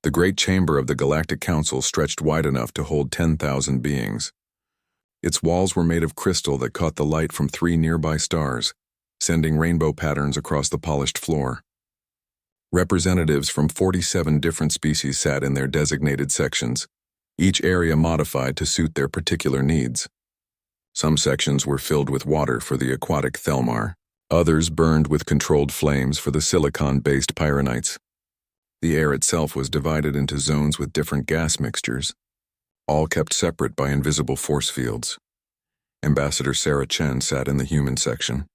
The great chamber of the Galactic Council stretched wide enough to hold 10,000 beings. Its walls were made of crystal that caught the light from 3 nearby stars, sending rainbow patterns across the polished floor. Representatives from 47 different species sat in their designated sections, each area modified to suit their particular needs. Some sections were filled with water for the aquatic Thelmar, others burned with controlled flames for the silicon-based Pyronites. The air itself was divided into zones with different gas mixtures, all kept separate by invisible force fields. Ambassador Sarah Chen sat in the human section,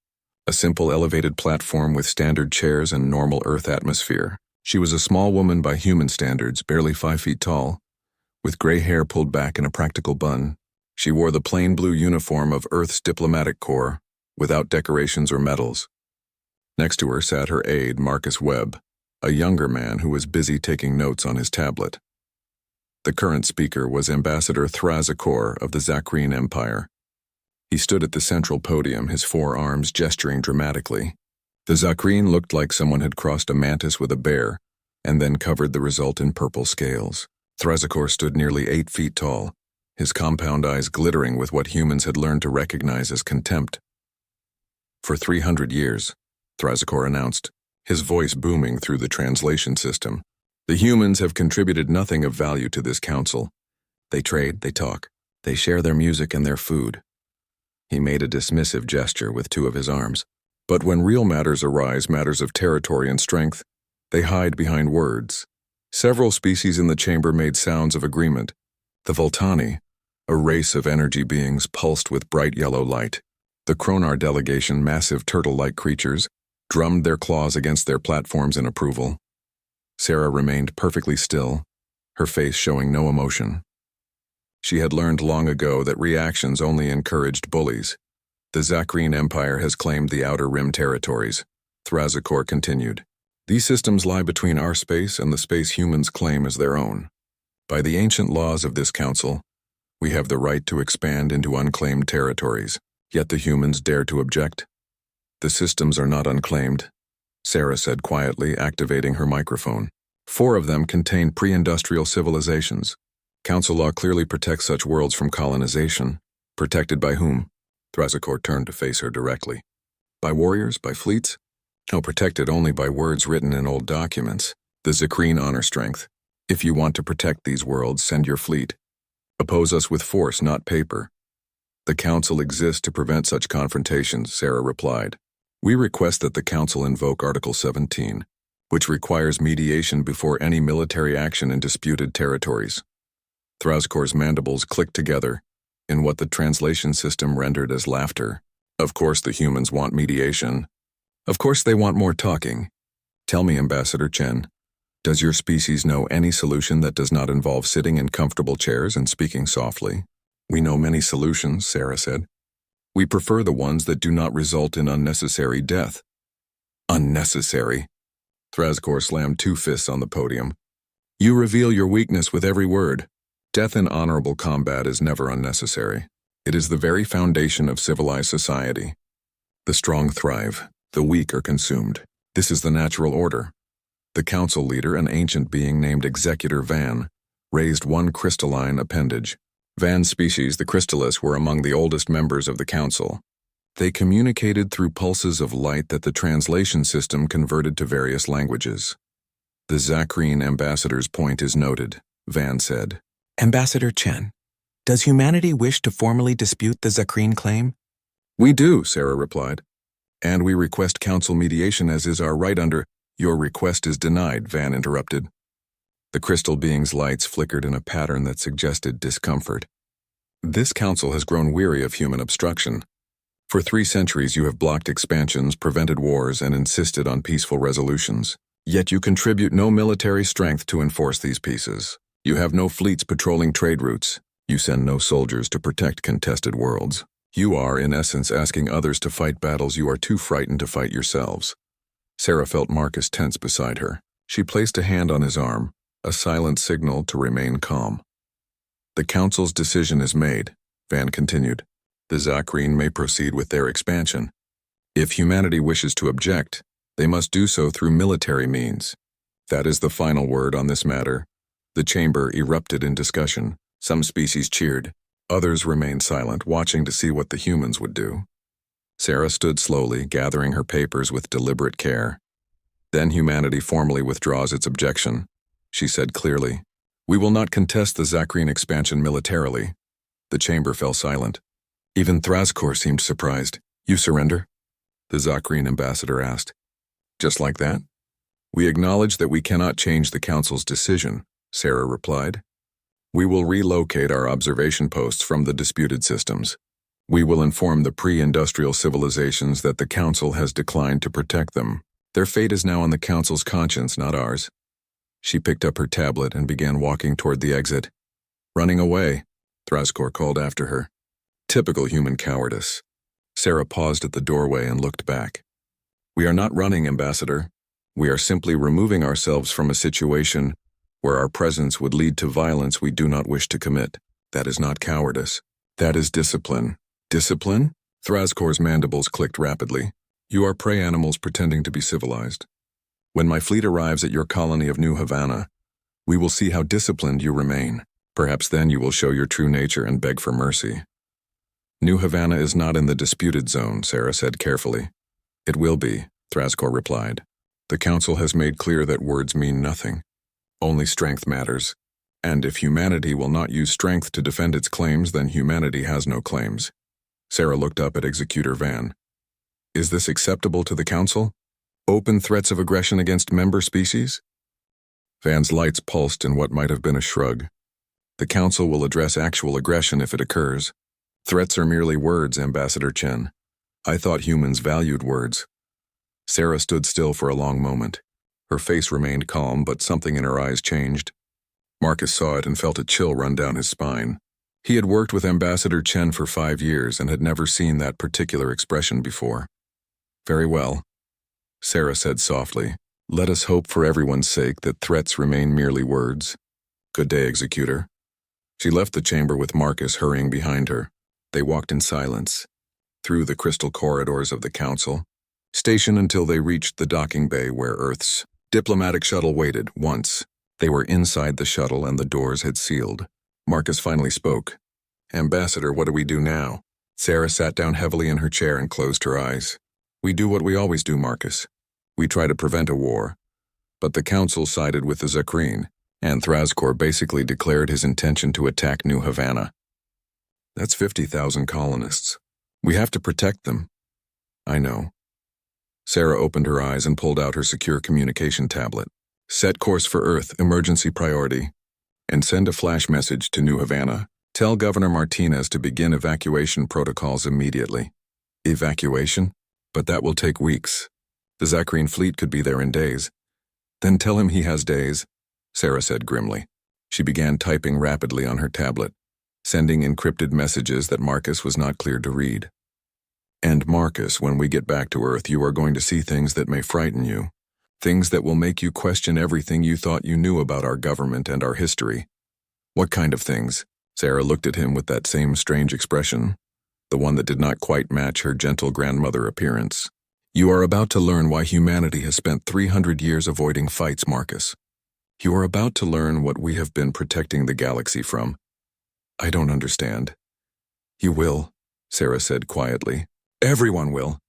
a simple elevated platform with standard chairs and normal Earth atmosphere. She was a small woman by human standards, barely 5 feet tall, with gray hair pulled back in a practical bun. She wore the plain blue uniform of Earth's diplomatic corps, without decorations or medals. Next to her sat her aide, Marcus Webb, a younger man who was busy taking notes on his tablet. The current speaker was Ambassador Thrazakor of the Zakreen Empire. He stood at the central podium, his 4 arms gesturing dramatically. The Zakreen looked like someone had crossed a mantis with a bear, and then covered the result in purple scales. Thrazakor stood nearly 8 feet tall, his compound eyes glittering with what humans had learned to recognize as contempt. For 300 years, Thrazakor announced, his voice booming through the translation system, the humans have contributed nothing of value to this council. They trade, they talk, they share their music and their food. He made a dismissive gesture with 2 of his arms. But when real matters arise, matters of territory and strength, they hide behind words. Several species in the chamber made sounds of agreement. The Voltani, a race of energy beings, pulsed with bright yellow light. The Kronar delegation, massive turtle-like creatures, drummed their claws against their platforms in approval. Sarah remained perfectly still, her face showing no emotion. She had learned long ago that reactions only encouraged bullies. The Zakreen Empire has claimed the Outer Rim territories, Thrazakor continued. These systems lie between our space and the space humans claim as their own. By the ancient laws of this council, we have the right to expand into unclaimed territories, yet the humans dare to object. The systems are not unclaimed, Sarah said quietly, activating her microphone. 4 of them contain pre-industrial civilizations. Council law clearly protects such worlds from colonization. Protected by whom? Thrazakor turned to face her directly. By warriors? By fleets? No, protected only by words written in old documents. The Zakreen honor strength. If you want to protect these worlds, send your fleet. Oppose us with force, not paper. The Council exists to prevent such confrontations, Sarah replied. We request that the Council invoke Article 17, which requires mediation before any military action in disputed territories. Thrazakor's mandibles clicked together in what the translation system rendered as laughter. Of course the humans want mediation. Of course they want more talking. Tell me, Ambassador Chen, does your species know any solution that does not involve sitting in comfortable chairs and speaking softly? We know many solutions, Sarah said. We prefer the ones that do not result in unnecessary death. Unnecessary? Thrazakor slammed 2 fists on the podium. You reveal your weakness with every word. Death in honorable combat is never unnecessary. It is the very foundation of civilized society. The strong thrive, the weak are consumed. This is the natural order. The council leader, an ancient being named Executor Van, raised 1 crystalline appendage. Van's species, the Crystallis, were among the oldest members of the council. They communicated through pulses of light that the translation system converted to various languages. The Zakreen ambassador's point is noted, Van said. Ambassador Chen, does humanity wish to formally dispute the Zakreen claim? We do, Sarah replied. And we request council mediation as is our right under— Your request is denied, Van interrupted. The crystal being's lights flickered in a pattern that suggested discomfort. This council has grown weary of human obstruction. For 3 centuries you have blocked expansions, prevented wars, and insisted on peaceful resolutions. Yet you contribute no military strength to enforce these peaces. You have no fleets patrolling trade routes. You send no soldiers to protect contested worlds. You are, in essence, asking others to fight battles you are too frightened to fight yourselves. Sarah felt Marcus tense beside her. She placed a hand on his arm, a silent signal to remain calm. The council's decision is made, Van continued. The Zakreen may proceed with their expansion. If humanity wishes to object, they must do so through military means. That is the final word on this matter, The chamber erupted in discussion. Some species cheered. Others remained silent, watching to see what the humans would do. Sarah stood slowly, gathering her papers with deliberate care. Then humanity formally withdraws its objection. She said clearly, "We will not contest the Zakrine expansion militarily." The chamber fell silent. Even Thraskor seemed surprised. "You surrender?" The Zakrine ambassador asked. "Just like that?" "We acknowledge that we cannot change the Council's decision," Sarah replied. "We will relocate our observation posts from the disputed systems. We will inform the pre-industrial civilizations that the Council has declined to protect them. Their fate is now on the Council's conscience, not ours." She picked up her tablet and began walking toward the exit. "Running away," Thraskor called after her. "Typical human cowardice." Sarah paused at the doorway and looked back. "We are not running, Ambassador. We are simply removing ourselves from a situation where our presence would lead to violence we do not wish to commit. That is not cowardice. That is discipline." "Discipline?" Thraskor's mandibles clicked rapidly. "You are prey animals pretending to be civilized. When my fleet arrives at your colony of New Havana, we will see how disciplined you remain. Perhaps then you will show your true nature and beg for mercy." "New Havana is not in the disputed zone," Sarah said carefully. "It will be," Thraskor replied. "The Council has made clear that words mean nothing. Only strength matters. And if humanity will not use strength to defend its claims, then humanity has no claims." Sarah looked up at Executor Van. "Is this acceptable to the Council? Open threats of aggression against member species?" Van's lights pulsed in what might have been a shrug. "The Council will address actual aggression if it occurs. Threats are merely words, Ambassador Chen. I thought humans valued words." Sarah stood still for a long moment. Her face remained calm, but something in her eyes changed. Marcus saw it and felt a chill run down his spine. He had worked with Ambassador Chen for 5 years and had never seen that particular expression before. "Very well," Sarah said softly. "Let us hope for everyone's sake that threats remain merely words. Good day, Executor." She left the chamber with Marcus hurrying behind her. They walked in silence, through the crystal corridors of the Council, stationed until they reached the docking bay where Earth's diplomatic shuttle waited. Once they were inside the shuttle and the doors had sealed, Marcus finally spoke. "Ambassador, what do we do now?" Sarah sat down heavily in her chair and closed her eyes. "We do what we always do, Marcus. We try to prevent a war. But the Council sided with the Zakrine, and Thraskor basically declared his intention to attack New Havana. That's 50,000 colonists. We have to protect them." "I know." Sarah opened her eyes and pulled out her secure communication tablet. "Set course for Earth, emergency priority. And send a flash message to New Havana. Tell Governor Martinez to begin evacuation protocols immediately." "Evacuation? But that will take weeks. The Zakrine fleet could be there in days." "Then tell him he has days," Sarah said grimly. She began typing rapidly on her tablet, sending encrypted messages that Marcus was not clear to read. "And Marcus, when we get back to Earth, you are going to see things that may frighten you. Things that will make you question everything you thought you knew about our government and our history." "What kind of things?" Sarah looked at him with that same strange expression, the one that did not quite match her gentle grandmother appearance. "You are about to learn why humanity has spent 300 years avoiding fights, Marcus. You are about to learn what we have been protecting the galaxy from." "I don't understand." "You will," Sarah said quietly. "Everyone will."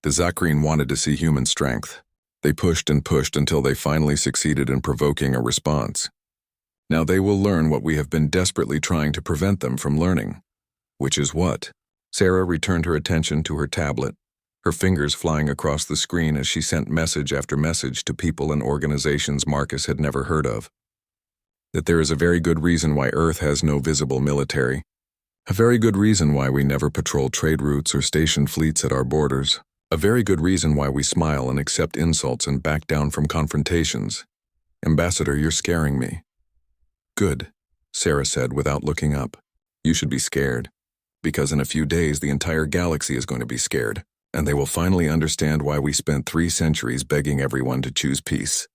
The Zakrine wanted to see human strength. They pushed and pushed until they finally succeeded in provoking a response. Now they will learn what we have been desperately trying to prevent them from learning. Which is what? Sarah returned her attention to her tablet, her fingers flying across the screen as she sent message after message to people and organizations Marcus had never heard of. That there is a very good reason why Earth has no visible military. A very good reason why we never patrol trade routes or station fleets at our borders. A very good reason why we smile and accept insults and back down from confrontations. Ambassador, you're scaring me. Good, Sarah said without looking up. You should be scared. Because in a few days the entire galaxy is going to be scared, and they will finally understand why we spent 3 centuries begging everyone to choose peace.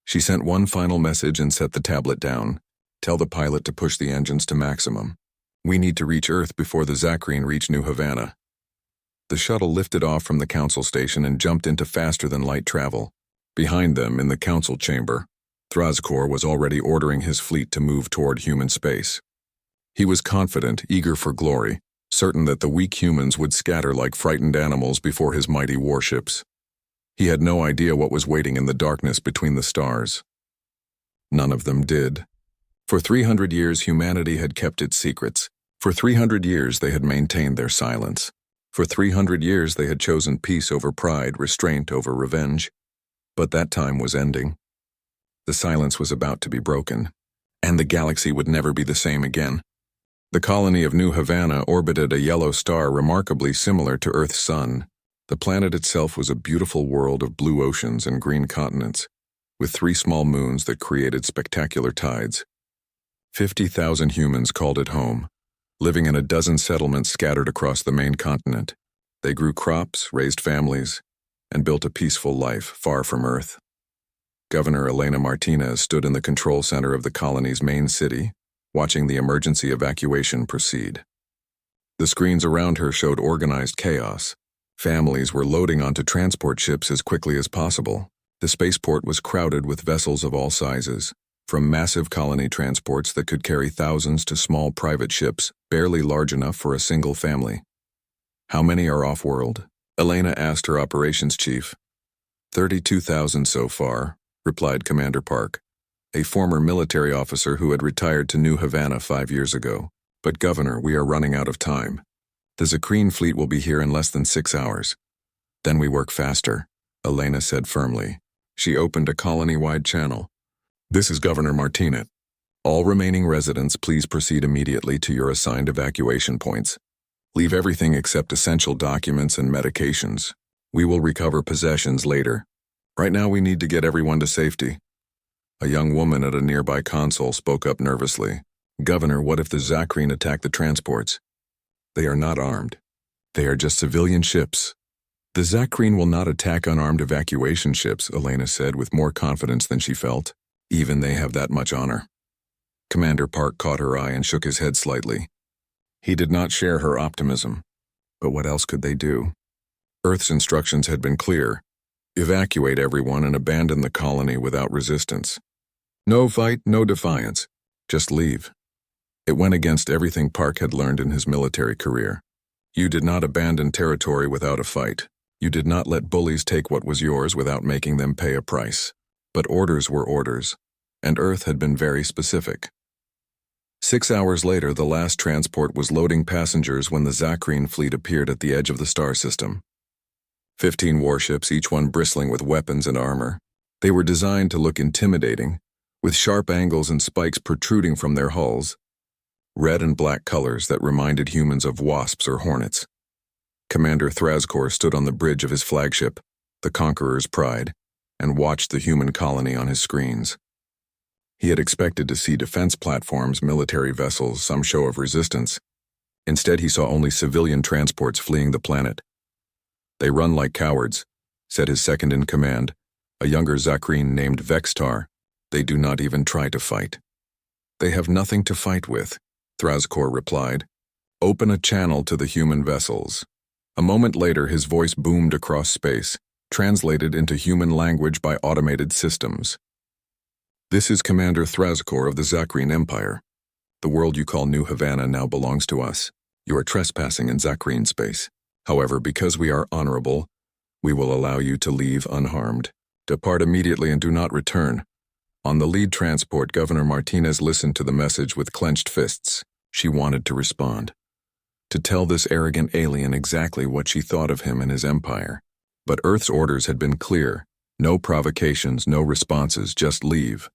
She sent one final message and set the tablet down. Tell the pilot to push the engines to maximum. We need to reach Earth before the Zakrine reach New Havana. The shuttle lifted off from the council station and jumped into faster-than-light travel. Behind them, in the council chamber, Thrazkor was already ordering his fleet to move toward human space. He was confident, eager for glory, certain that the weak humans would scatter like frightened animals before his mighty warships. He had no idea what was waiting in the darkness between the stars. None of them did. For 300 years, humanity had kept its secrets. For 300 years, they had maintained their silence. For 300 years, they had chosen peace over pride, restraint over revenge. But that time was ending. The silence was about to be broken, and the galaxy would never be the same again. The colony of New Havana orbited a yellow star remarkably similar to Earth's sun. The planet itself was a beautiful world of blue oceans and green continents, with 3 small moons that created spectacular tides. 50,000 humans called it home, living in a dozen settlements scattered across the main continent. They grew crops, raised families, and built a peaceful life far from Earth. Governor Elena Martinez stood in the control center of the colony's main city, watching the emergency evacuation proceed. The screens around her showed organized chaos. Families were loading onto transport ships as quickly as possible. The spaceport was crowded with vessels of all sizes, from massive colony transports that could carry thousands to small private ships, barely large enough for a single family. "How many are off-world?" Elena asked her operations chief. 32,000 so far, replied Commander Park, a former military officer who had retired to New Havana 5 years ago. "But Governor, we are running out of time. The Zakreen fleet will be here in less than 6 hours. Then we work faster," Elena said firmly. She opened a colony-wide channel. "This is Governor Martinez. All remaining residents, please proceed immediately to your assigned evacuation points. Leave everything except essential documents and medications. We will recover possessions later. Right now we need to get everyone to safety." A young woman at a nearby console spoke up nervously. "Governor, what if the Zakreen attack the transports?" "They are not armed. They are just civilian ships." "The Zakreen will not attack unarmed evacuation ships," Elena said with more confidence than she felt. "Even they have that much honor." Commander Park caught her eye and shook his head slightly. He did not share her optimism. But what else could they do? Earth's instructions had been clear. Evacuate everyone and abandon the colony without resistance. No fight, no defiance. Just leave. It went against everything Park had learned in his military career. You did not abandon territory without a fight. You did not let bullies take what was yours without making them pay a price. But orders were orders, and Earth had been very specific. 6 hours later, the last transport was loading passengers when the Zakreen fleet appeared at the edge of the star system. 15 warships, each one bristling with weapons and armor. They were designed to look intimidating, with sharp angles and spikes protruding from their hulls. Red and black colors that reminded humans of wasps or hornets. Commander Thrazkor stood on the bridge of his flagship, the Conqueror's Pride, and watched the human colony on his screens. He had expected to see defense platforms, military vessels, some show of resistance. Instead, he saw only civilian transports fleeing the planet. "They run like cowards," said his second-in-command, a younger Zakreen named Vextar. "They do not even try to fight." "They have nothing to fight with," Thrazkor replied. "Open a channel to the human vessels." A moment later, his voice boomed across space, translated into human language by automated systems. "This is Commander Thrazkor of the Zakreen Empire. The world you call New Havana now belongs to us. You are trespassing in Zakreen space. However, because we are honorable, we will allow you to leave unharmed. Depart immediately and do not return." On the lead transport, Governor Martinez listened to the message with clenched fists. She wanted to respond, to tell this arrogant alien exactly what she thought of him and his empire. But Earth's orders had been clear. No provocations, no responses, just leave.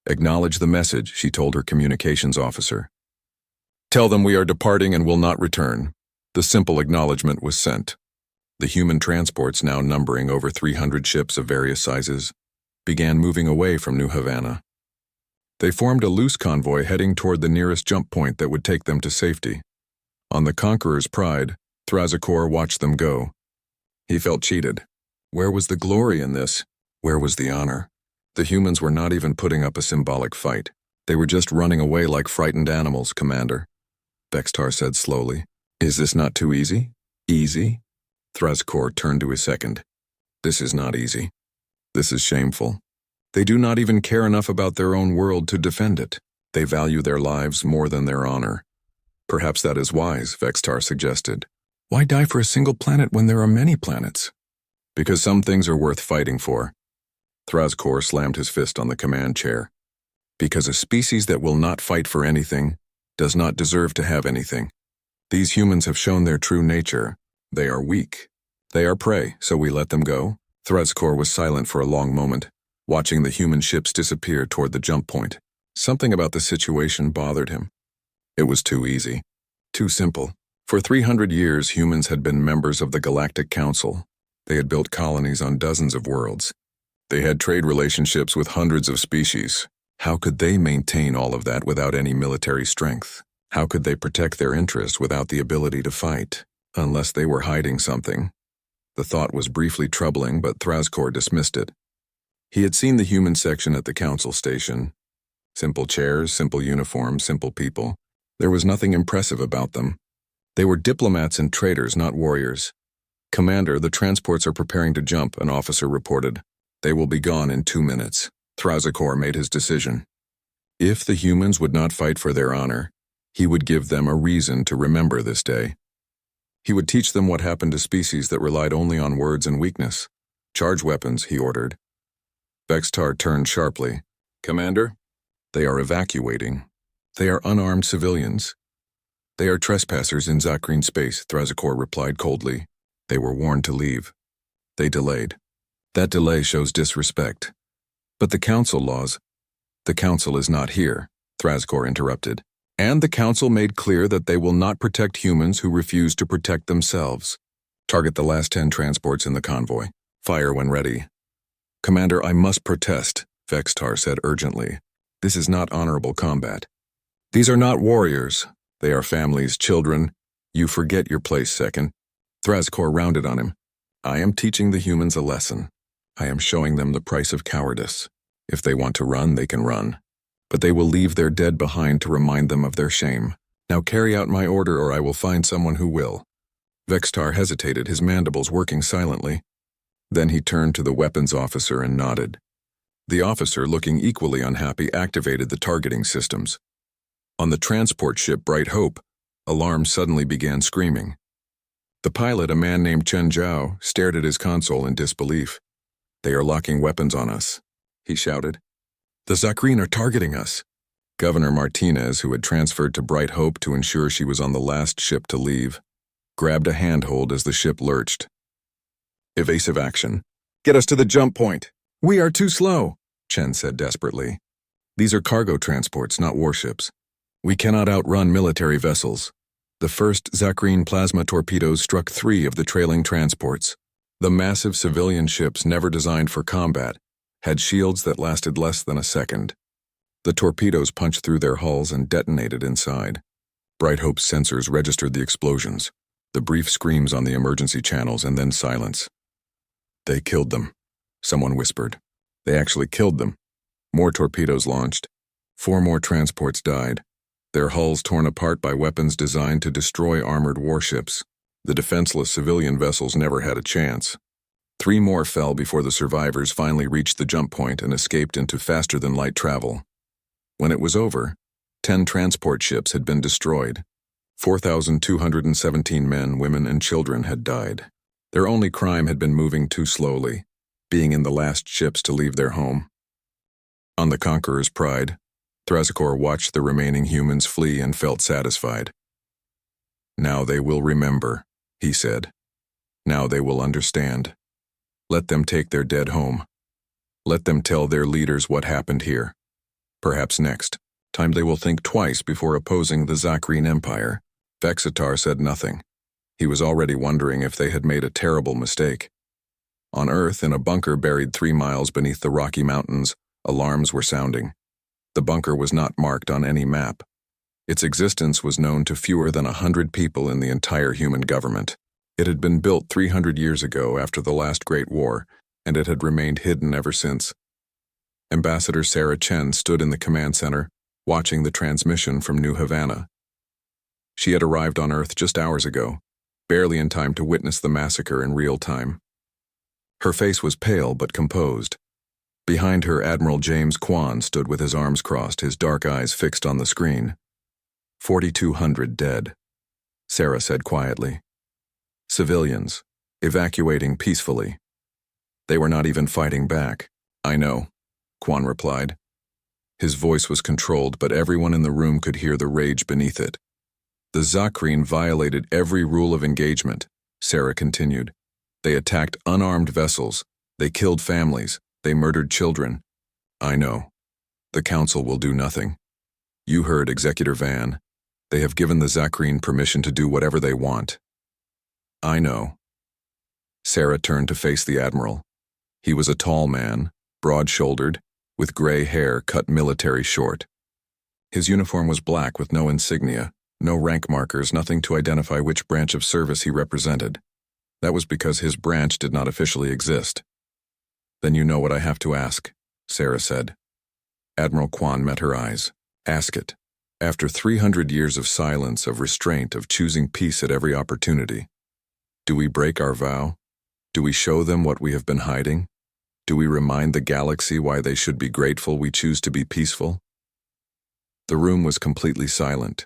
"Acknowledge the message," she told her communications officer. "Tell them we are departing and will not return." The simple acknowledgement was sent. The human transports, now numbering over 300 ships of various sizes, began moving away from New Havana. They formed a loose convoy heading toward the nearest jump point that would take them to safety. On the Conqueror's Pride, Thrazkor watched them go. He felt cheated. Where was the glory in this? Where was the honor? The humans were not even putting up a symbolic fight. They were just running away like frightened animals, Commander. Vextar said slowly. "Is this not too easy?" "Easy?" Thrazkor turned to his second. "This is not easy. This is shameful. They do not even care enough about their own world to defend it. They value their lives more than their honor. Perhaps that is wise, Vextar suggested. Why die for a single planet when there are many planets? Because some things are worth fighting for. Thrazkor slammed his fist on the command chair. Because a species that will not fight for anything does not deserve to have anything. These humans have shown their true nature. They are weak. They are prey, so we let them go. Thrazkor was silent for a long moment, watching the human ships disappear toward the jump point. Something about the situation bothered him. It was too easy. Too simple. For 300 years, humans had been members of the Galactic Council. They had built colonies on dozens of worlds. They had trade relationships with hundreds of species. How could they maintain all of that without any military strength? How could they protect their interests without the ability to fight? Unless they were hiding something. The thought was briefly troubling, but Thrazkor dismissed it. He had seen the human section at the council station. Simple chairs, simple uniforms, simple people. There was nothing impressive about them. They were diplomats and traders, not warriors. Commander, the transports are preparing to jump, an officer reported. They will be gone in 2 minutes. Thrazkor made his decision. If the humans would not fight for their honor, he would give them a reason to remember this day. He would teach them what happened to species that relied only on words and weakness. Charge weapons, he ordered. Vextar turned sharply. Commander? They are evacuating. They are unarmed civilians. They are trespassers in Zakreen space, Thrazkor replied coldly. They were warned to leave. They delayed. That delay shows disrespect. But the council laws. The council is not here, Thrazkor interrupted. And the council made clear that they will not protect humans who refuse to protect themselves. Target the last 10 transports in the convoy. Fire when ready. Commander, I must protest, Vextar said urgently. This is not honorable combat. These are not warriors. They are families, children. You forget your place, second. Thrazkor rounded on him. I am teaching the humans a lesson. I am showing them the price of cowardice. If they want to run, they can run. But they will leave their dead behind to remind them of their shame. Now carry out my order or I will find someone who will. Vextar hesitated, his mandibles working silently. Then he turned to the weapons officer and nodded. The officer, looking equally unhappy, activated the targeting systems. On the transport ship Bright Hope, alarms suddenly began screaming. The pilot, a man named Chen Zhao, stared at his console in disbelief. They are locking weapons on us, he shouted. The Zakreen are targeting us. Governor Martinez, who had transferred to Bright Hope to ensure she was on the last ship to leave, grabbed a handhold as the ship lurched. Evasive action. Get us to the jump point. We are too slow, Chen said desperately. These are cargo transports, not warships. We cannot outrun military vessels. The first Zakreen plasma torpedoes struck 3 of the trailing transports. The massive civilian ships, never designed for combat, had shields that lasted less than a second. The torpedoes punched through their hulls and detonated inside. Bright Hope's sensors registered the explosions, the brief screams on the emergency channels, and then silence. They killed them, someone whispered. They actually killed them. More torpedoes launched. 4 more transports died, their hulls torn apart by weapons designed to destroy armored warships. The defenseless civilian vessels never had a chance. 3 more fell before the survivors finally reached the jump point and escaped into faster-than-light travel. When it was over, 10 transport ships had been destroyed. 4,217 men, women, and children had died. Their only crime had been moving too slowly, being in the last ships to leave their home. On the Conqueror's Pride, Thrazkor watched the remaining humans flee and felt satisfied. Now they will remember, he said. Now they will understand. Let them take their dead home. Let them tell their leaders what happened here. Perhaps next time they will think twice before opposing the Zakreen Empire. Vextar said nothing. He was already wondering if they had made a terrible mistake. On Earth, in a bunker buried 3 miles beneath the Rocky Mountains, alarms were sounding. The bunker was not marked on any map. Its existence was known to fewer than 100 people in the entire human government. It had been built 300 years ago after the last Great War, and it had remained hidden ever since. Ambassador Sarah Chen stood in the command center, watching the transmission from New Havana. She had arrived on Earth just hours ago, barely in time to witness the massacre in real time. Her face was pale but composed. Behind her, Admiral James Kwan stood with his arms crossed, his dark eyes fixed on the screen. 4,200 dead, Sarah said quietly. Civilians, evacuating peacefully. They were not even fighting back. I know, Kwan replied. His voice was controlled, but everyone in the room could hear the rage beneath it. The Zakreen violated every rule of engagement, Sarah continued. They attacked unarmed vessels. They killed families. They murdered children. I know. The Council will do nothing. You heard Executor Van. They have given the Zakreen permission to do whatever they want. I know. Sarah turned to face the Admiral. He was a tall man, broad-shouldered, with gray hair cut military short. His uniform was black with no insignia, no rank markers, nothing to identify which branch of service he represented. That was because his branch did not officially exist. Then you know what I have to ask, Sarah said. Admiral Kwan met her eyes. Ask it. After 300 years of silence, of restraint, of choosing peace at every opportunity, do we break our vow? Do we show them what we have been hiding? Do we remind the galaxy why they should be grateful we choose to be peaceful? The room was completely silent.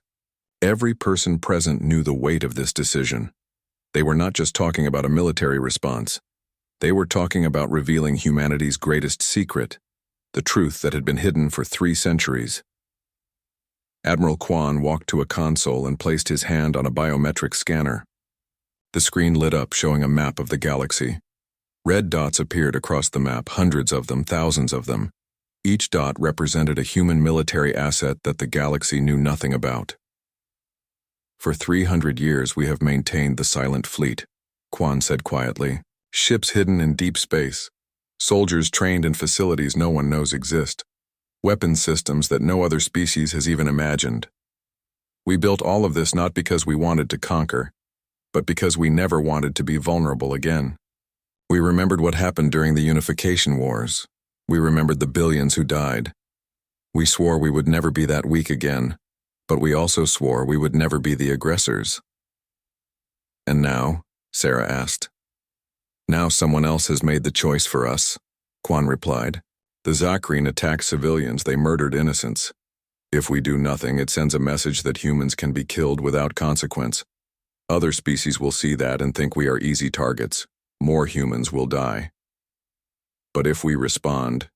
Every person present knew the weight of this decision. They were not just talking about a military response. They were talking about revealing humanity's greatest secret, the truth that had been hidden for 3 centuries. Admiral Kwan walked to a console and placed his hand on a biometric scanner. The screen lit up, showing a map of the galaxy. Red dots appeared across the map, hundreds of them, thousands of them. Each dot represented a human military asset that the galaxy knew nothing about. For 300 years we have maintained the silent fleet, Kwan said quietly. Ships hidden in deep space. Soldiers trained in facilities no one knows exist. Weapons systems that no other species has even imagined. We built all of this not because we wanted to conquer, but because we never wanted to be vulnerable again. We remembered what happened during the Unification Wars. We remembered the billions who died. We swore we would never be that weak again, but we also swore we would never be the aggressors. And now, Sarah asked. Now someone else has made the choice for us, Kwan replied. The Zakreen attack civilians, they murdered innocents. If we do nothing, it sends a message that humans can be killed without consequence. Other species will see that and think we are easy targets. More humans will die. But if we respond,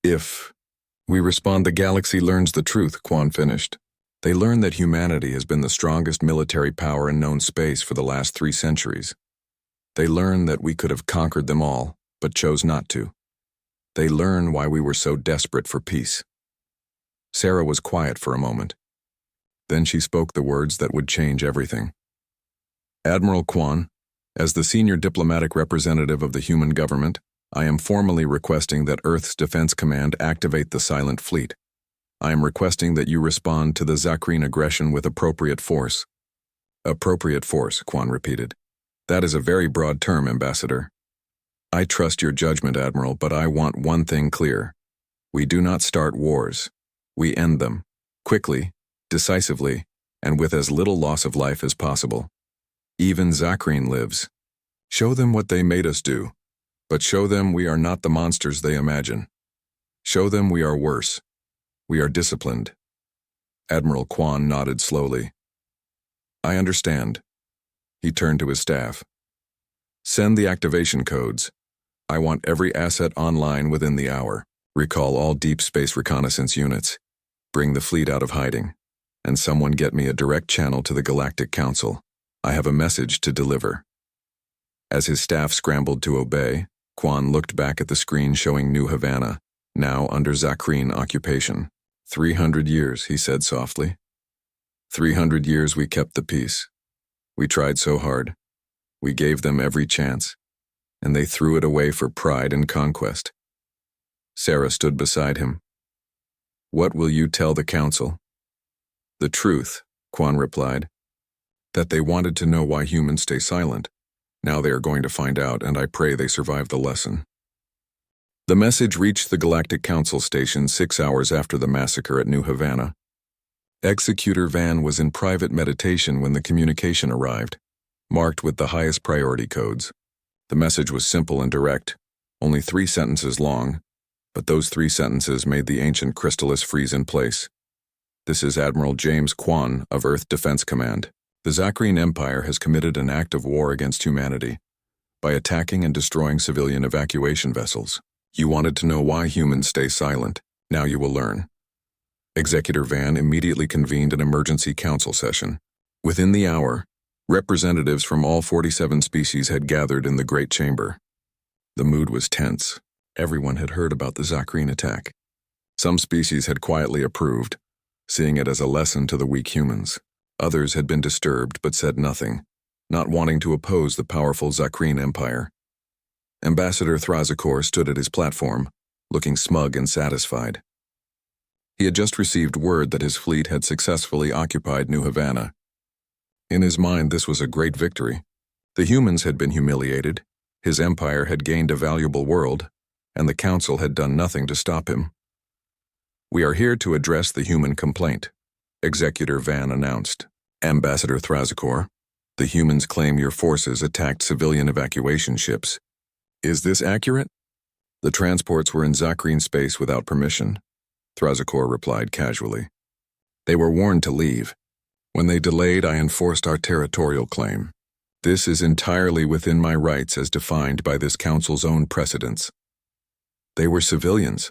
the galaxy learns the truth, Kwan finished. They learn that humanity has been the strongest military power in known space for the last 3 centuries. They learn that we could have conquered them all, but chose not to. They learn why we were so desperate for peace. Sarah was quiet for a moment. Then she spoke the words that would change everything. Admiral Kwan, as the senior diplomatic representative of the human government, I am formally requesting that Earth's Defense Command activate the Silent Fleet. I am requesting that you respond to the Zakreen aggression with appropriate force. Appropriate force, Kwan repeated. That is a very broad term, Ambassador. I trust your judgment, Admiral, but I want one thing clear. We do not start wars. We end them, quickly, decisively, and with as little loss of life as possible. Even Zakreen lives. Show them what they made us do, but show them we are not the monsters they imagine. Show them we are worse. We are disciplined. Admiral Kwan nodded slowly. I understand. He turned to his staff. Send the activation codes. I want every asset online within the hour. Recall all deep space reconnaissance units. Bring the fleet out of hiding. And someone get me a direct channel to the Galactic Council. I have a message to deliver. As his staff scrambled to obey, Kwan looked back at the screen showing New Havana, now under Zakreen occupation. 300 years, he said softly. 300 years we kept the peace. We tried so hard. We gave them every chance, and they threw it away for pride and conquest. Sarah stood beside him. What will you tell the council? The truth, Kwan replied. That they wanted to know why humans stay silent. Now they are going to find out, and I pray they survive the lesson. The message reached the Galactic Council station 6 hours after the massacre at New Havana. Executor Van was in private meditation when the communication arrived, marked with the highest priority codes. The message was simple and direct, only 3 sentences long. But those 3 sentences made the ancient Crystallis freeze in place. This is Admiral James Kwan of Earth Defense Command. The Zakrine Empire has committed an act of war against humanity by attacking and destroying civilian evacuation vessels. You wanted to know why humans stay silent. Now you will learn. Executor Van immediately convened an emergency council session. Within the hour, representatives from all 47 species had gathered in the Great Chamber. The mood was tense. Everyone had heard about the Zakrine attack. Some species had quietly approved, seeing it as a lesson to the weak humans. Others had been disturbed but said nothing, not wanting to oppose the powerful Zakrine Empire. Ambassador Thrazakor stood at his platform, looking smug and satisfied. He had just received word that his fleet had successfully occupied New Havana. In his mind, this was a great victory. The humans had been humiliated, his empire had gained a valuable world, and the council had done nothing to stop him. "We are here to address the human complaint," Executor Van announced. "Ambassador Thrazakor, the humans claim your forces attacked civilian evacuation ships. Is this accurate?" "The transports were in Zakrine space without permission," Thrazakor replied casually. "They were warned to leave. When they delayed, I enforced our territorial claim. This is entirely within my rights as defined by this council's own precedents." "They were civilians,"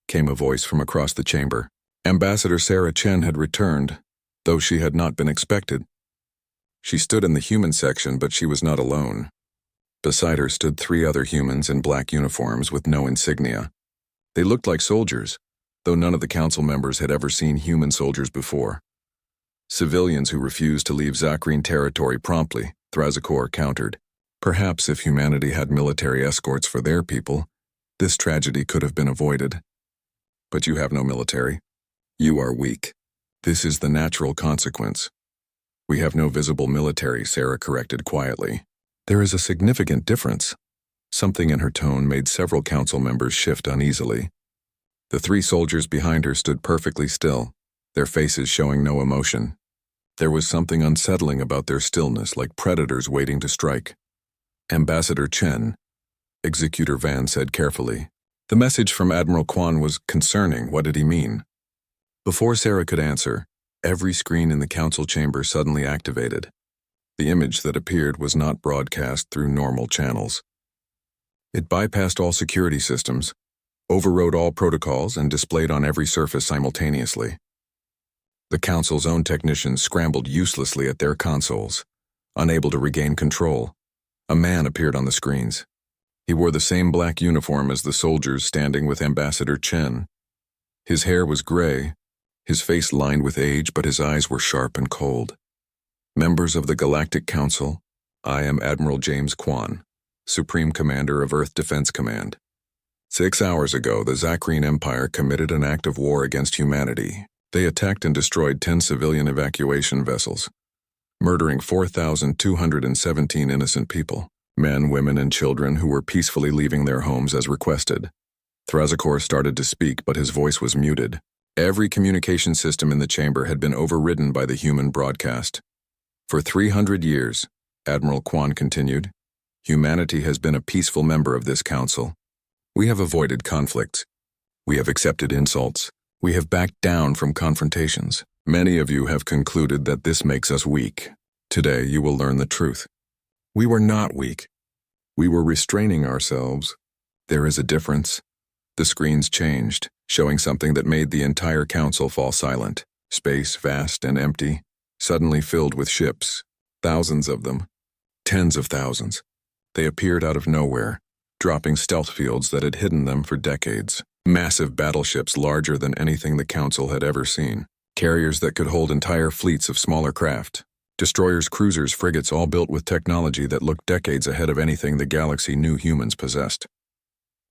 came a voice from across the chamber. Ambassador Sarah Chen had returned, though she had not been expected. She stood in the human section, but she was not alone. Beside her stood 3 other humans in black uniforms with no insignia. They looked like soldiers, though none of the council members had ever seen human soldiers before. "Civilians who refused to leave Zakrine territory promptly," Thrazakor countered. "Perhaps if humanity had military escorts for their people, this tragedy could have been avoided. But you have no military. You are weak. This is the natural consequence." "We have no visible military," Sarah corrected quietly. "There is a significant difference." Something in her tone made several council members shift uneasily. The 3 soldiers behind her stood perfectly still, their faces showing no emotion. There was something unsettling about their stillness, like predators waiting to strike. "Ambassador Chen," Executor Van said carefully. The message from Admiral Kwan was concerning. What did he mean? Before Sarah could answer, every screen in the council chamber suddenly activated. The image that appeared was not broadcast through normal channels. It bypassed all security systems, overrode all protocols, and displayed on every surface simultaneously. The council's own technicians scrambled uselessly at their consoles, unable to regain control. A man appeared on the screens. He wore the same black uniform as the soldiers standing with Ambassador Chen. His hair was gray, his face lined with age, but his eyes were sharp and cold. "Members of the Galactic Council, I am Admiral James Kwan, Supreme Commander of Earth Defense Command. 6 hours ago, the Zakrine Empire committed an act of war against humanity. They attacked and destroyed 10 civilian evacuation vessels, murdering 4,217 innocent people, men, women, and children who were peacefully leaving their homes as requested." Thrazakor started to speak, but his voice was muted. Every communication system in the chamber had been overridden by the human broadcast. "For 300 years, Admiral Kwan continued, humanity has been a peaceful member of this council. We have avoided conflicts. We have accepted insults. We have backed down from confrontations. Many of you have concluded that this makes us weak. Today you will learn the truth. We were not weak. We were restraining ourselves. There is a difference." The screens changed, showing something that made the entire council fall silent. Space, vast and empty, suddenly filled with ships. Thousands of them. Tens of thousands. They appeared out of nowhere, dropping stealth fields that had hidden them for decades. Massive battleships larger than anything the council had ever seen. Carriers that could hold entire fleets of smaller craft. Destroyers, cruisers, frigates, all built with technology that looked decades ahead of anything the galaxy knew humans possessed.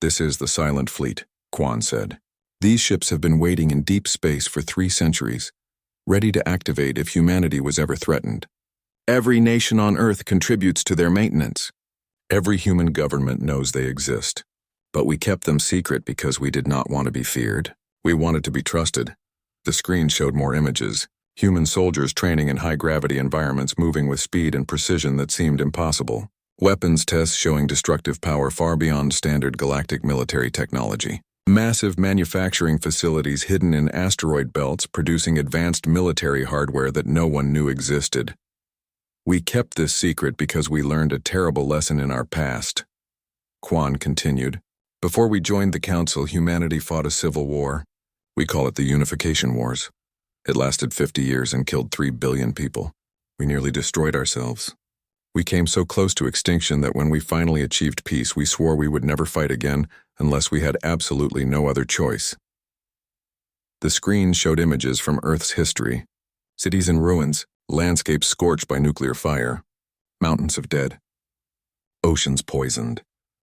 "This is the Silent Fleet," Kwan said. "These ships have been waiting in deep space for 3 centuries, ready to activate if humanity was ever threatened. Every nation on Earth contributes to their maintenance. Every human government knows they exist. But we kept them secret because we did not want to be feared. We wanted to be trusted." The screen showed more images. Human soldiers training in high-gravity environments, moving with speed and precision that seemed impossible. Weapons tests showing destructive power far beyond standard galactic military technology. Massive manufacturing facilities hidden in asteroid belts producing advanced military hardware that no one knew existed. We kept this secret because we learned a terrible lesson in our past. Quan continued. Before we joined the Council, humanity fought a civil war. We call it the Unification Wars. It lasted 50 years and killed 3 billion people. We nearly destroyed ourselves. We came so close to extinction that when we finally achieved peace, we swore we would never fight again unless we had absolutely no other choice. The screen showed images from Earth's history. Cities in ruins, landscapes scorched by nuclear fire, mountains of dead, oceans poisoned,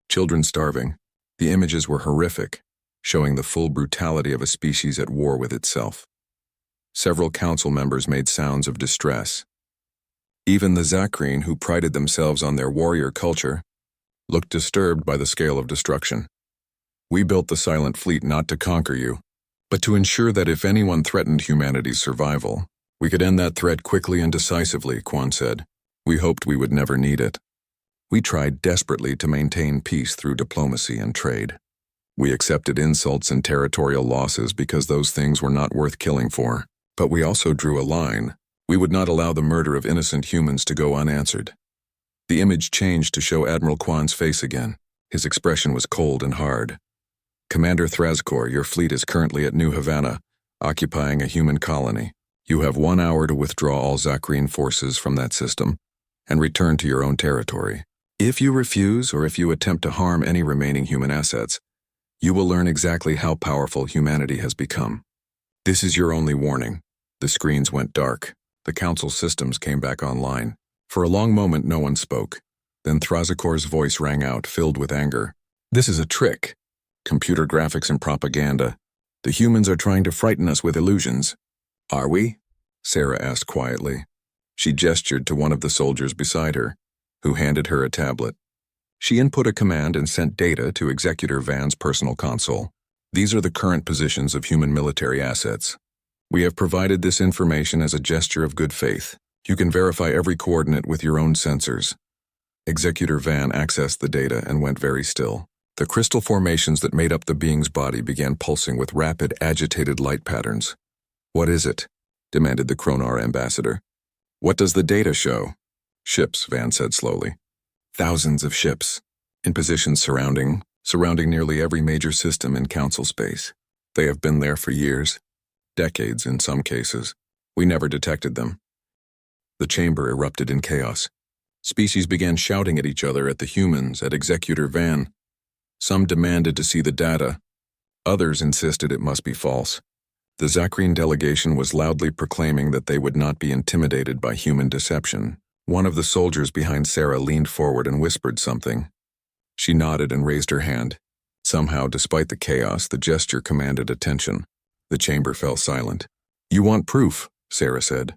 children starving. The images were horrific, showing the full brutality of a species at war with itself. Several council members made sounds of distress. Even the Zakreen, who prided themselves on their warrior culture, looked disturbed by the scale of destruction. We built the Silent Fleet not to conquer you, but to ensure that if anyone threatened humanity's survival, we could end that threat quickly and decisively, Quan said. We hoped we would never need it. We tried desperately to maintain peace through diplomacy and trade. We accepted insults and territorial losses because those things were not worth killing for. But we also drew a line. We would not allow the murder of innocent humans to go unanswered. The image changed to show Admiral Quan's face again. His expression was cold and hard. Commander Thrazkor, your fleet is currently at New Havana, occupying a human colony. You have 1 hour to withdraw all Zakreen forces from that system and return to your own territory. If you refuse or if you attempt to harm any remaining human assets, you will learn exactly how powerful humanity has become. This is your only warning. The screens went dark. The council systems came back online. For a long moment, no one spoke. Then Thrazakor's voice rang out, filled with anger. This is a trick. Computer graphics and propaganda. The humans are trying to frighten us with illusions. Are we? Sarah asked quietly. She gestured to one of the soldiers beside her, who handed her a tablet. She input a command and sent data to Executor Van's personal console. These are the current positions of human military assets. We have provided this information as a gesture of good faith. You can verify every coordinate with your own sensors. Executor Van accessed the data and went very still. The crystal formations that made up the being's body began pulsing with rapid, agitated light patterns. What is it? Demanded the Kronar ambassador. What does the data show? Ships, Van said slowly. Thousands of ships, in positions surrounding nearly every major system in council space. They have been there for years. Decades in some cases. We never detected them. The chamber erupted in chaos. Species began shouting at each other, at the humans, at Executor Van. Some demanded to see the data. Others insisted it must be false. The Zakreen delegation was loudly proclaiming that they would not be intimidated by human deception. One of the soldiers behind Sarah leaned forward and whispered something. She nodded and raised her hand. Somehow, despite the chaos, the gesture commanded attention. The chamber fell silent. You want proof, Sarah said.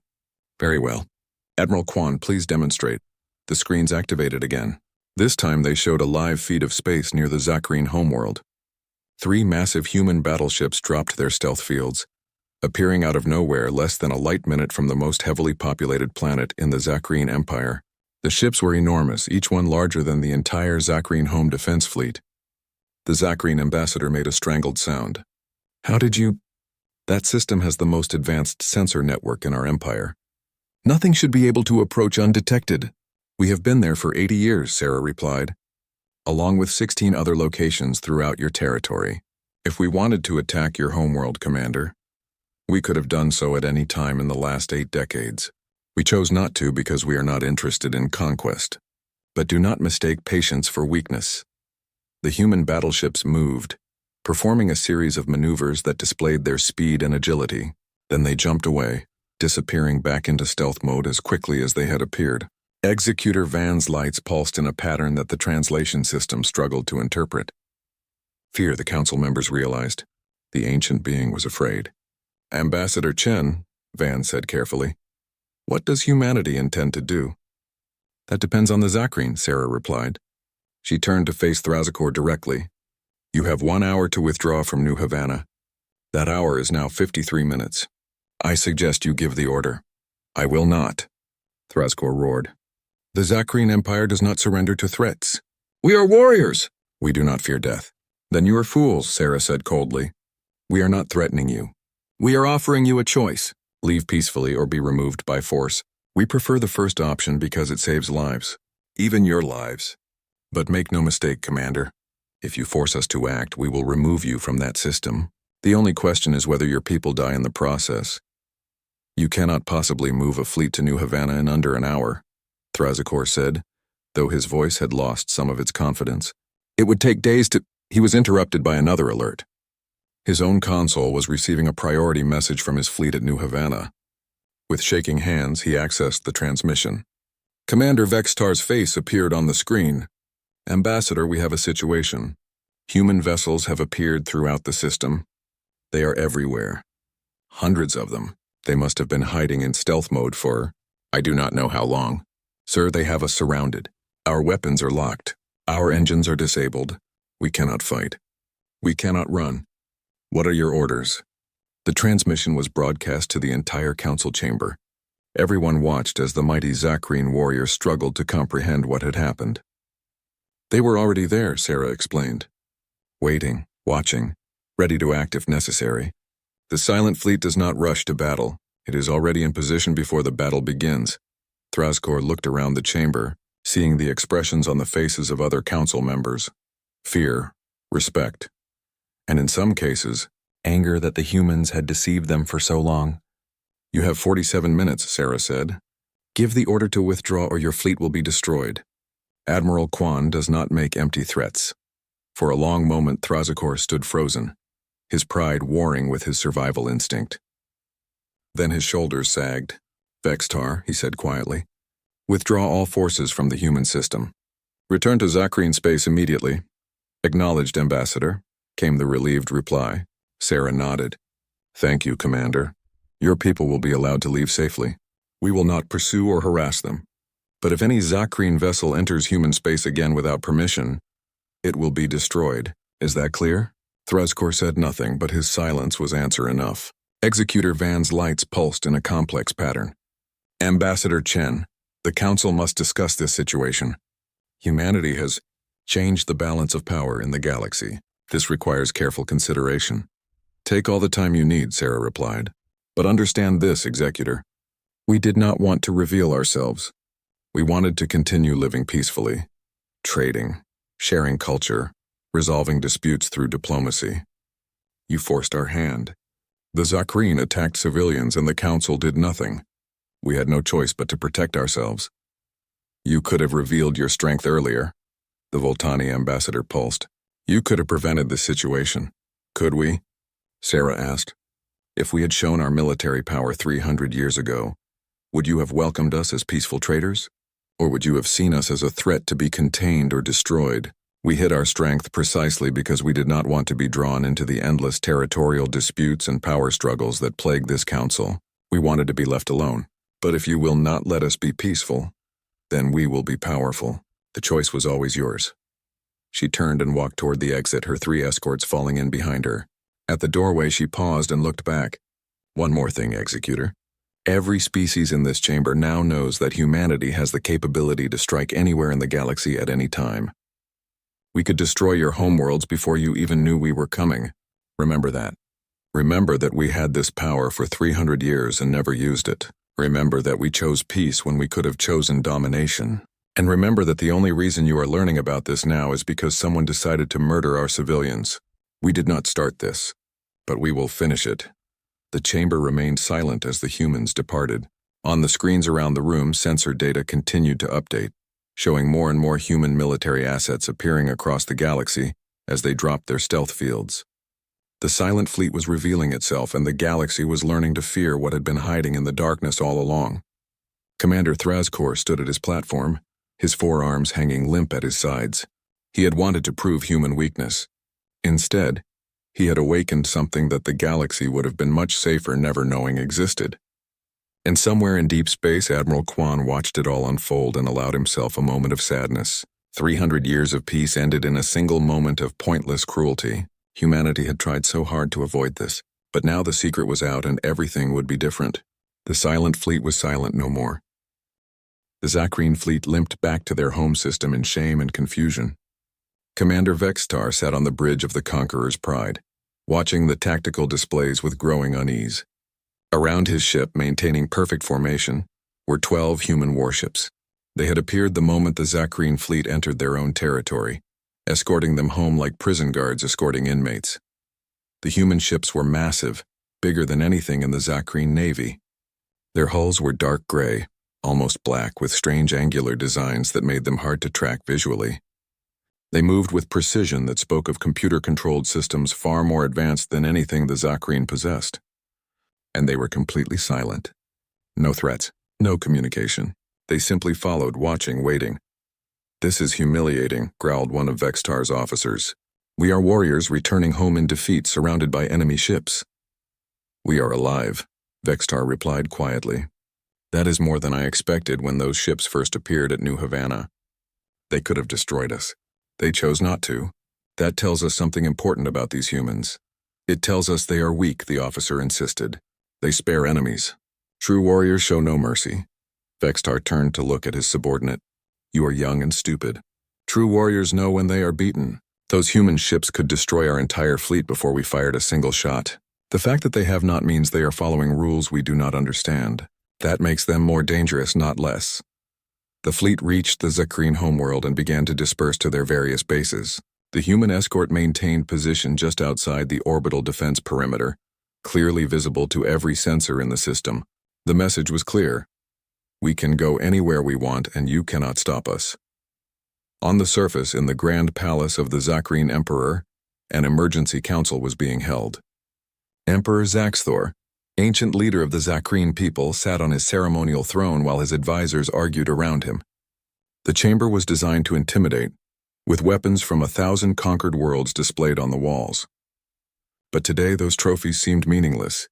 Very well. Admiral Quan, please demonstrate. The screens activated again. This time they showed a live feed of space near the Zakreen homeworld. 3 massive human battleships dropped their stealth fields, appearing out of nowhere less than a light minute from the most heavily populated planet in the Zakreen Empire. The ships were enormous, each one larger than the entire Zakreen home defense fleet. The Zakreen ambassador made a strangled sound. How did you... That system has the most advanced sensor network in our empire. Nothing should be able to approach undetected. We have been there for 80 years, Sarah replied, along with 16 other locations throughout your territory. If we wanted to attack your homeworld, Commander, we could have done so at any time in the last 8 decades. We chose not to because we are not interested in conquest. But do not mistake patience for weakness. The human battleships moved, performing a series of maneuvers that displayed their speed and agility. Then they jumped away, disappearing back into stealth mode as quickly as they had appeared. Executor Van's lights pulsed in a pattern that the translation system struggled to interpret. Fear, the council members realized. The ancient being was afraid. Ambassador Chen, Van said carefully, what does humanity intend to do? That depends on the Zakreen, Sarah replied. She turned to face Thrazakor directly. You have 1 hour to withdraw from New Havana. That hour is now 53 minutes. I suggest you give the order. I will not, Thrazakor roared. The Zakreen Empire does not surrender to threats. We are warriors. We do not fear death. Then you are fools, Sarah said coldly. We are not threatening you. We are offering you a choice. Leave peacefully or be removed by force. We prefer the first option because it saves lives. Even your lives. But make no mistake, Commander. If you force us to act, we will remove you from that system. The only question is whether your people die in the process. You cannot possibly move a fleet to New Havana in under an hour, Thrazakor said, though his voice had lost some of its confidence. It would take days to... He was interrupted by another alert. His own console was receiving a priority message from his fleet at New Havana. With shaking hands, he accessed the transmission. Commander Vextar's face appeared on the screen. Ambassador, we have a situation. Human vessels have appeared throughout the system. They are everywhere. Hundreds of them. They must have been hiding in stealth mode for, I do not know how long. Sir, they have us surrounded. Our weapons are locked. Our engines are disabled. We cannot fight. We cannot run. What are your orders? The transmission was broadcast to the entire council chamber. Everyone watched as the mighty Zakreen warrior struggled to comprehend what had happened. They were already there, Sarah explained. Waiting, watching, ready to act if necessary. The silent fleet does not rush to battle. It is already in position before the battle begins. Thrazakor looked around the chamber, seeing the expressions on the faces of other council members. Fear, respect, and in some cases, anger that the humans had deceived them for so long. You have 47 minutes, Sarah said. Give the order to withdraw or your fleet will be destroyed. Admiral Kwan does not make empty threats. For a long moment, Thrazakor stood frozen, his pride warring with his survival instinct. Then his shoulders sagged. Vextar, he said quietly, withdraw all forces from the human system. Return to Zakreen space immediately. Acknowledged, Ambassador, came the relieved reply. Sarah nodded. Thank you, Commander. Your people will be allowed to leave safely. We will not pursue or harass them. But if any Zakreen vessel enters human space again without permission, it will be destroyed. Is that clear? Thrazakor said nothing, but his silence was answer enough. Executor Van's lights pulsed in a complex pattern. Ambassador Chen, the Council must discuss this situation. Humanity has changed the balance of power in the galaxy. This requires careful consideration. Take all the time you need, Sarah replied. But understand this, Executor. We did not want to reveal ourselves. We wanted to continue living peacefully, trading, sharing culture, resolving disputes through diplomacy. You forced our hand. The Zakreen attacked civilians and the Council did nothing. We had no choice but to protect ourselves. You could have revealed your strength earlier. The Voltani ambassador pulsed. You could have prevented this situation. Could we? Sarah asked. If we had shown our military power 300 years ago, would you have welcomed us as peaceful traders? Or would you have seen us as a threat to be contained or destroyed? We hid our strength precisely because we did not want to be drawn into the endless territorial disputes and power struggles that plague this council. We wanted to be left alone. But if you will not let us be peaceful, then we will be powerful. The choice was always yours. She turned and walked toward the exit, her 3 escorts falling in behind her. At the doorway, she paused and looked back. One more thing, Executor. Every species in this chamber now knows that humanity has the capability to strike anywhere in the galaxy at any time. We could destroy your homeworlds before you even knew we were coming. Remember that. Remember that we had this power for 300 years and never used it. Remember that we chose peace when we could have chosen domination. And remember that the only reason you are learning about this now is because someone decided to murder our civilians. We did not start this, but we will finish it. The chamber remained silent as the humans departed. On the screens around the room, sensor data continued to update, showing more and more human military assets appearing across the galaxy as they dropped their stealth fields. The silent fleet was revealing itself, and the galaxy was learning to fear what had been hiding in the darkness all along. Commander Thrazakor stood at his platform, his forearms hanging limp at his sides. He had wanted to prove human weakness. Instead, he had awakened something that the galaxy would have been much safer never knowing existed. And somewhere in deep space, Admiral Kwan watched it all unfold and allowed himself a moment of sadness. 300 years of peace ended in a single moment of pointless cruelty. Humanity had tried so hard to avoid this, but now the secret was out and everything would be different. The silent fleet was silent no more. The Zakreen fleet limped back to their home system in shame and confusion. Commander Vextar sat on the bridge of the Conqueror's Pride, watching the tactical displays with growing unease. Around his ship, maintaining perfect formation, were 12 human warships. They had appeared the moment the Zakreen fleet entered their own territory, escorting them home like prison guards escorting inmates. The human ships were massive, bigger than anything in the Zakreen Navy. Their hulls were dark gray, almost black, with strange angular designs that made them hard to track visually. They moved with precision that spoke of computer-controlled systems far more advanced than anything the Zakreen possessed. And they were completely silent. No threats, no communication. They simply followed, watching, waiting. "This is humiliating," growled one of Vextar's officers. "We are warriors returning home in defeat, surrounded by enemy ships." "We are alive," Vextar replied quietly. "That is more than I expected when those ships first appeared at New Havana. They could have destroyed us. They chose not to. That tells us something important about these humans. It tells us they are weak," the officer insisted. "They spare enemies. True warriors show no mercy." Vextar turned to look at his subordinate. "You are young and stupid. True warriors know when they are beaten. Those human ships could destroy our entire fleet before we fired a single shot. The fact that they have not means they are following rules we do not understand. That makes them more dangerous, not less." The fleet reached the Zakreen homeworld and began to disperse to their various bases. The human escort maintained position just outside the orbital defense perimeter, clearly visible to every sensor in the system. The message was clear. "We can go anywhere we want and you cannot stop us." On the surface, in the Grand Palace of the Zakreen Emperor, an emergency council was being held. Emperor Zaxthor, ancient leader of the Zakreen people, sat on his ceremonial throne while his advisors argued around him. The chamber was designed to intimidate, with weapons from 1,000 conquered worlds displayed on the walls. But today those trophies seemed meaningless.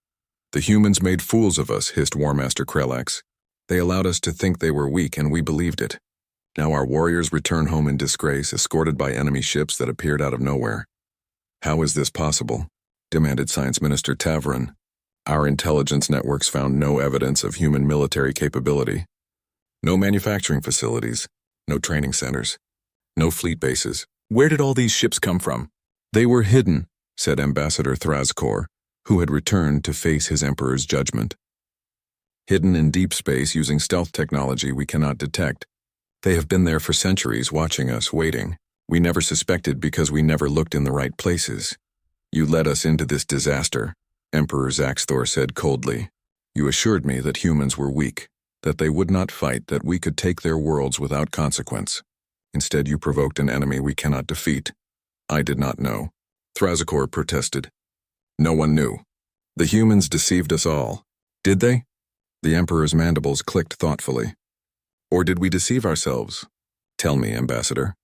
"The humans made fools of us," hissed War Master Krelax. "They allowed us to think they were weak, and we believed it. Now our warriors return home in disgrace, escorted by enemy ships that appeared out of nowhere." "How is this possible?" demanded Science Minister Tavron. "Our intelligence networks found no evidence of human military capability. No manufacturing facilities, no training centers, no fleet bases. Where did all these ships come from?" "They were hidden," said Ambassador Thrazkor, who had returned to face his emperor's judgment. "Hidden in deep space using stealth technology we cannot detect. They have been there for centuries, watching us, waiting. We never suspected because we never looked in the right places. You led us into this disaster," Emperor Zaxthor said coldly. "You assured me that humans were weak, that they would not fight, that we could take their worlds without consequence. Instead, you provoked an enemy we cannot defeat. I did not know." Thrazkor protested. "No one knew. The humans deceived us all. Did they?" The Emperor's mandibles clicked thoughtfully. "Or did we deceive ourselves? Tell me, Ambassador.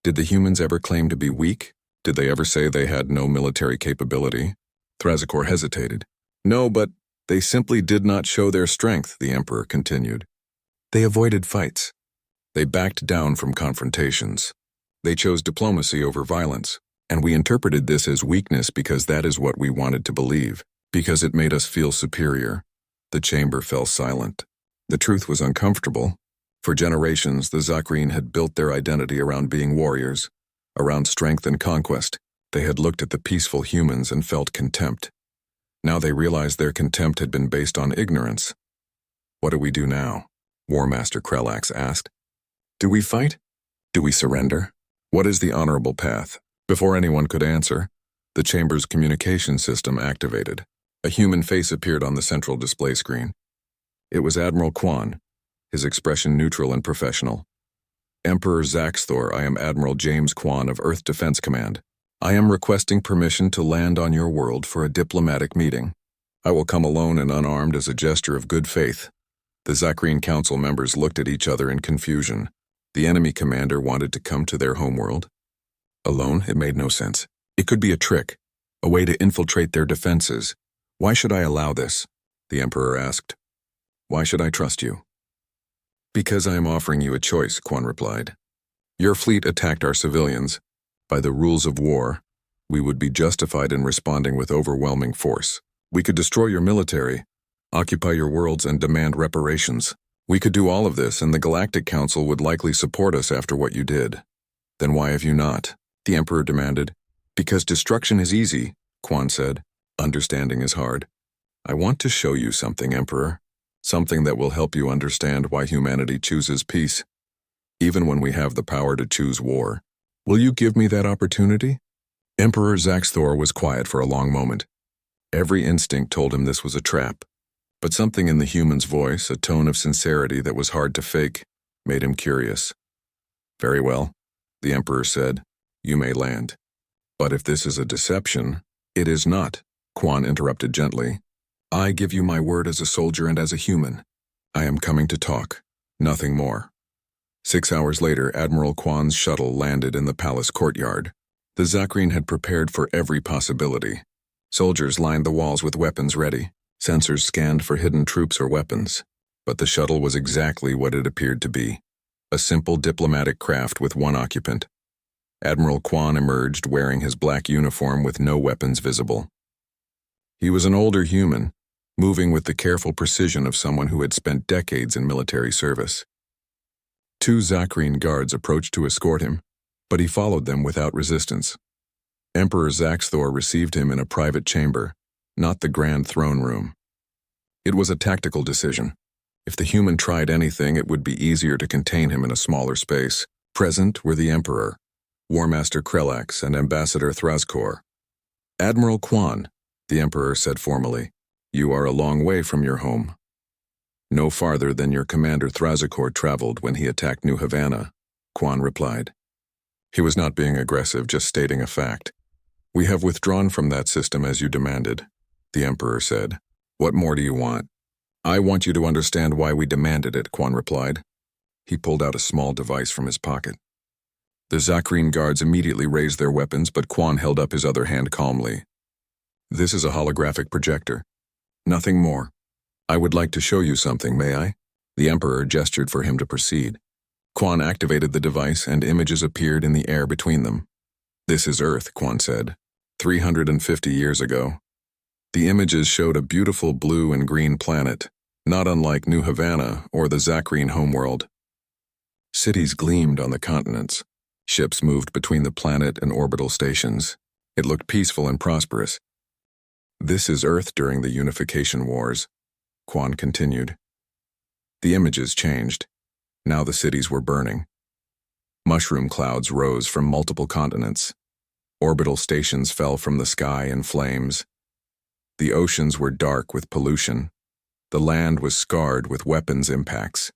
Did the humans ever claim to be weak? Did they ever say they had no military capability?" Thrazkor hesitated. "No, but they simply did not show their strength," the Emperor continued. "They avoided fights. They backed down from confrontations. They chose diplomacy over violence, and we interpreted this as weakness because that is what we wanted to believe, because it made us feel superior." The chamber fell silent. The truth was uncomfortable. For generations, the Zakreen had built their identity around being warriors, around strength and conquest. They had looked at the peaceful humans and felt contempt. Now they realized their contempt had been based on ignorance. "What do we do now?" War Master Krelax asked. "Do we fight? Do we surrender? What is the honorable path?" Before anyone could answer, the chamber's communication system activated. A human face appeared on the central display screen. It was Admiral Quan, his expression neutral and professional. "Emperor Zaxthor, I am Admiral James Quan of Earth Defense Command. I am requesting permission to land on your world for a diplomatic meeting. I will come alone and unarmed as a gesture of good faith." The Zakreen Council members looked at each other in confusion. The enemy commander wanted to come to their homeworld. Alone, it made no sense. It could be a trick, a way to infiltrate their defenses. "Why should I allow this?" the Emperor asked. "Why should I trust you?" "Because I am offering you a choice," Quan replied. "Your fleet attacked our civilians. By the rules of war, we would be justified in responding with overwhelming force. We could destroy your military, occupy your worlds, and demand reparations. We could do all of this, and the Galactic Council would likely support us after what you did. Then why have you not? the Emperor demanded. Because destruction is easy, Quan said. Understanding is hard. I want to show you something, Emperor. Something that will help you understand why humanity chooses peace, even when we have the power to choose war. Will you give me that opportunity? Emperor Zaxthor was quiet for a long moment. Every instinct told him this was a trap, but something in the human's voice, a tone of sincerity that was hard to fake, made him curious. Very well, the Emperor said. You may land. But if this is a deception, it is not, Quan interrupted gently. I give you my word as a soldier and as a human. I am coming to talk, nothing more. 6 hours later, Admiral Quan's shuttle landed in the palace courtyard. The Zakreen had prepared for every possibility. Soldiers lined the walls with weapons ready. Sensors scanned for hidden troops or weapons. But the shuttle was exactly what it appeared to be. A simple diplomatic craft with one occupant. Admiral Quan emerged wearing his black uniform with no weapons visible. He was an older human, moving with the careful precision of someone who had spent decades in military service. 2 Zakreen guards approached to escort him, but he followed them without resistance. Emperor Zaxthor received him in a private chamber, not the grand throne room. It was a tactical decision. If the human tried anything, it would be easier to contain him in a smaller space. Present were the Emperor, War Master Krelax, and Ambassador Thrazkor. Admiral Quan, the Emperor said formally, you are a long way from your home. No farther than your commander Thrazkor traveled when he attacked New Havana, Quan replied. He was not being aggressive, just stating a fact. We have withdrawn from that system as you demanded, the Emperor said. What more do you want? I want you to understand why we demanded it, Quan replied. He pulled out a small device from his pocket. The Zakreen guards immediately raised their weapons, but Quan held up his other hand calmly. This is a holographic projector. Nothing more. I would like to show you something, may I? The Emperor gestured for him to proceed. Quan activated the device and images appeared in the air between them. This is Earth, Quan said. 350 years ago. The images showed a beautiful blue and green planet, not unlike New Havana or the Zakreen homeworld. Cities gleamed on the continents. Ships moved between the planet and orbital stations. It looked peaceful and prosperous. This is Earth during the Unification Wars, Quan continued. The images changed. Now the cities were burning. Mushroom clouds rose from multiple continents. Orbital stations fell from the sky in flames. The oceans were dark with pollution. The land was scarred with weapons impacts.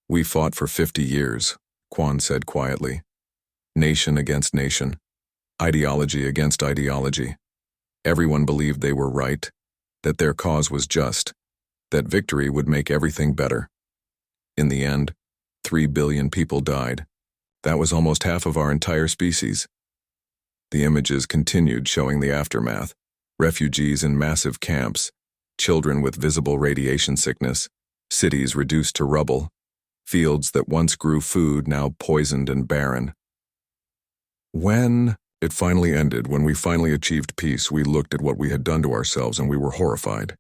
We fought for 50 years, Quan said quietly. Nation against nation. Ideology against ideology. Everyone believed they were right, that their cause was just, that victory would make everything better. In the end, 3 billion people died. That was almost half of our entire species. The images continued showing the aftermath. Refugees in massive camps, children with visible radiation sickness, cities reduced to rubble, fields that once grew food now poisoned and barren. When it finally ended, when we finally achieved peace, we looked at what we had done to ourselves and we were horrified,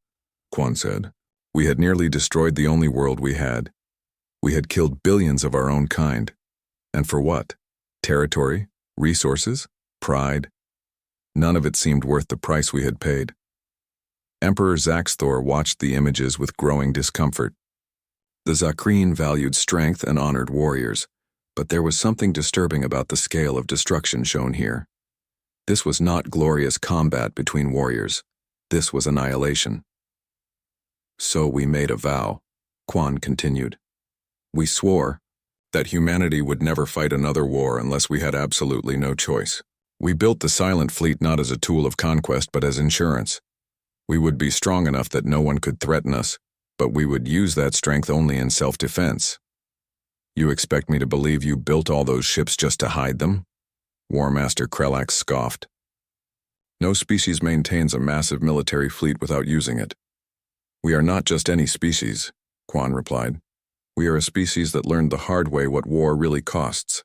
Quan said. We had nearly destroyed the only world we had. We had killed billions of our own kind. And for what? Territory? Resources? Pride? None of it seemed worth the price we had paid. Emperor Zaxthor watched the images with growing discomfort. The Zakreen valued strength and honored warriors, but there was something disturbing about the scale of destruction shown here. This was not glorious combat between warriors. This was annihilation. So we made a vow, Quan continued. We swore that humanity would never fight another war unless we had absolutely no choice. We built the Silent Fleet not as a tool of conquest but as insurance. We would be strong enough that no one could threaten us, but we would use that strength only in self-defense. You expect me to believe you built all those ships just to hide them? War Master Krelax scoffed. No species maintains a massive military fleet without using it. We are not just any species, Quan replied. We are a species that learned the hard way what war really costs.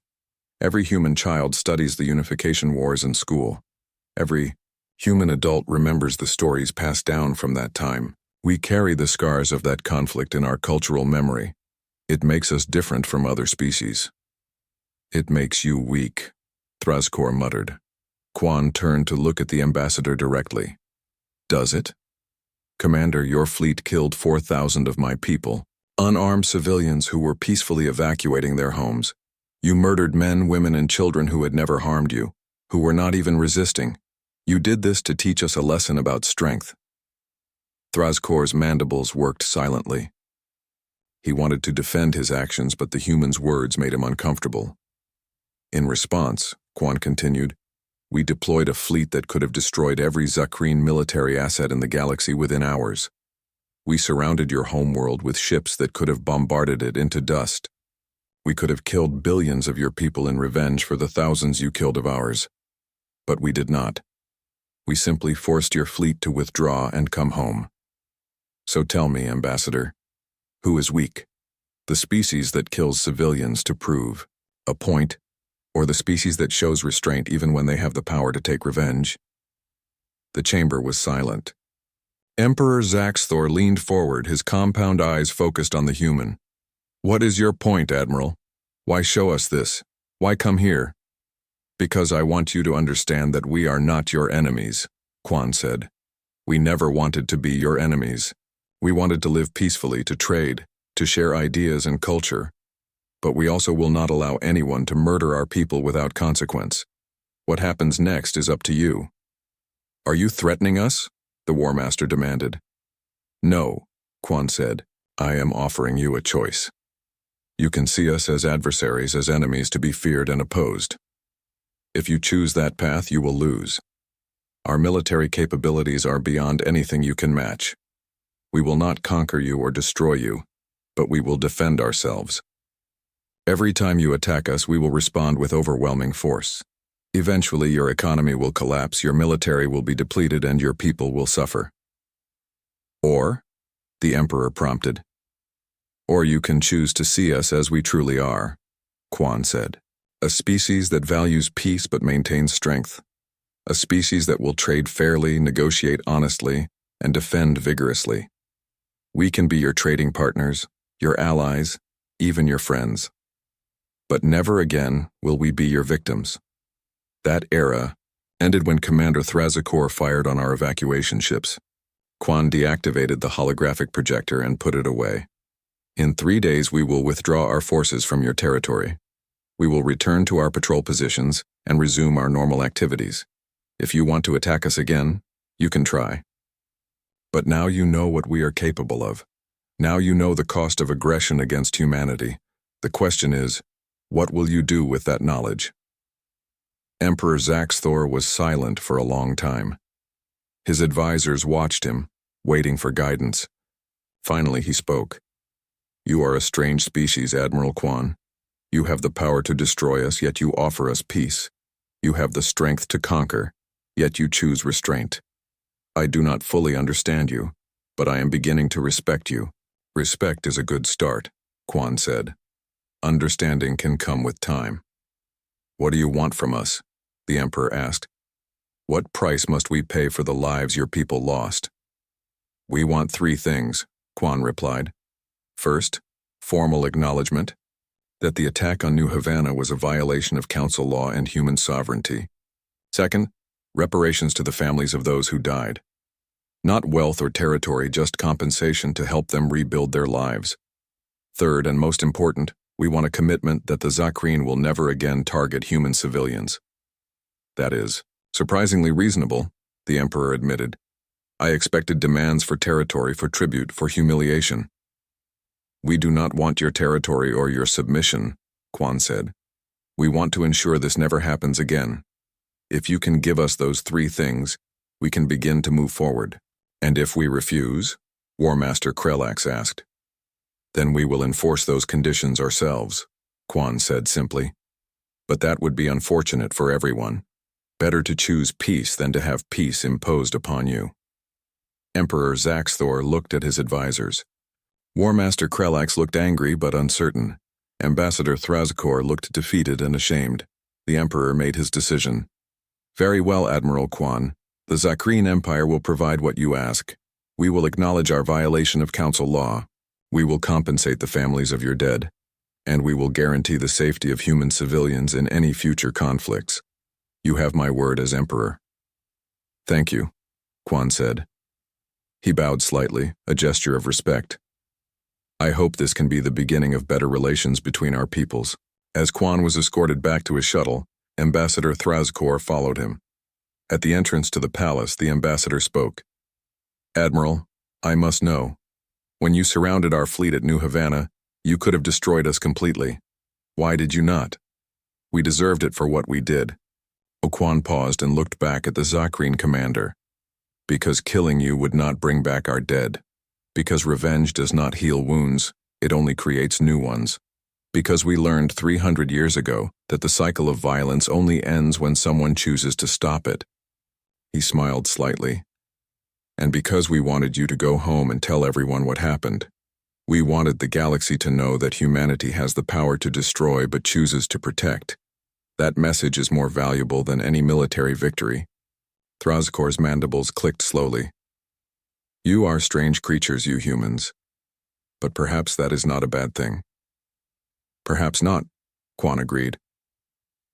Every human child studies the Unification Wars in school. Every human adult remembers the stories passed down from that time. We carry the scars of that conflict in our cultural memory. It makes us different from other species. It makes you weak, Thrazkor muttered. Quan turned to look at the ambassador directly. Does it? Commander, your fleet killed 4,000 of my people, unarmed civilians who were peacefully evacuating their homes. You murdered men, women, and children who had never harmed you, who were not even resisting. You did this to teach us a lesson about strength. Thrazkor's mandibles worked silently. He wanted to defend his actions, but the human's words made him uncomfortable. In response, Quan continued, we deployed a fleet that could have destroyed every Zakreen military asset in the galaxy within hours. We surrounded your homeworld with ships that could have bombarded it into dust. We could have killed billions of your people in revenge for the thousands you killed of ours. But we did not. We simply forced your fleet to withdraw and come home. So tell me, Ambassador, who is weak? The species that kills civilians to prove a point, or the species that shows restraint even when they have the power to take revenge? The chamber was silent. Emperor Zaxthor leaned forward, his compound eyes focused on the human. What is your point, Admiral? Why show us this? Why come here? Because I want you to understand that we are not your enemies, Quan said. We never wanted to be your enemies. We wanted to live peacefully, to trade, to share ideas and culture. But we also will not allow anyone to murder our people without consequence. What happens next is up to you. Are you threatening us? The War Master demanded. No, Quan said. I am offering you a choice. You can see us as adversaries, as enemies to be feared and opposed. If you choose that path, you will lose. Our military capabilities are beyond anything you can match. We will not conquer you or destroy you, but we will defend ourselves. Every time you attack us, we will respond with overwhelming force. Eventually, your economy will collapse, your military will be depleted, and your people will suffer. Or, the Emperor prompted. Or you can choose to see us as we truly are, Quan said. A species that values peace but maintains strength. A species that will trade fairly, negotiate honestly, and defend vigorously. We can be your trading partners, your allies, even your friends. But never again will we be your victims. That era ended when Commander Thrazkor fired on our evacuation ships. Quan deactivated the holographic projector and put it away. In 3 days, we will withdraw our forces from your territory. We will return to our patrol positions and resume our normal activities. If you want to attack us again, you can try. But now you know what we are capable of. Now you know the cost of aggression against humanity. The question is, what will you do with that knowledge? Emperor Zaxthor was silent for a long time. His advisors watched him, waiting for guidance. Finally, he spoke. You are a strange species, Admiral Quan. You have the power to destroy us, yet you offer us peace. You have the strength to conquer, yet you choose restraint. I do not fully understand you, but I am beginning to respect you. Respect is a good start, Quan said. Understanding can come with time. What do you want from us? The Emperor asked. What price must we pay for the lives your people lost? We want 3 things, Quan replied. First, formal acknowledgement that the attack on New Havana was a violation of council law and human sovereignty. Second, reparations to the families of those who died. Not wealth or territory, just compensation to help them rebuild their lives. Third, and most important, we want a commitment that the Zakreen will never again target human civilians. That is surprisingly reasonable, the Emperor admitted. I expected demands for territory, for tribute, for humiliation. We do not want your territory or your submission, Quan said. We want to ensure this never happens again. If you can give us those 3 things, we can begin to move forward. And if we refuse, War Master Krelax asked. Then we will enforce those conditions ourselves, Quan said simply. But that would be unfortunate for everyone. Better to choose peace than to have peace imposed upon you. Emperor Zaxthor looked at his advisors. War Master Krelax looked angry but uncertain. Ambassador Thrazkor looked defeated and ashamed. The Emperor made his decision. Very well, Admiral Quan. The Zakreen Empire will provide what you ask. We will acknowledge our violation of council law. We will compensate the families of your dead. And we will guarantee the safety of human civilians in any future conflicts. You have my word as Emperor. Thank you, Quan said. He bowed slightly, a gesture of respect. I hope this can be the beginning of better relations between our peoples. As Quan was escorted back to his shuttle, Ambassador Thrazkor followed him. At the entrance to the palace, the ambassador spoke. Admiral, I must know. When you surrounded our fleet at New Havana, you could have destroyed us completely. Why did you not? We deserved it for what we did. Quan paused and looked back at the Zakreen commander. Because killing you would not bring back our dead. Because revenge does not heal wounds, it only creates new ones. Because we learned 300 years ago that the cycle of violence only ends when someone chooses to stop it. He smiled slightly. And because we wanted you to go home and tell everyone what happened. We wanted the galaxy to know that humanity has the power to destroy but chooses to protect. That message is more valuable than any military victory. Thrazkor's mandibles clicked slowly. You are strange creatures, you humans. But perhaps that is not a bad thing. Perhaps not, Quan agreed.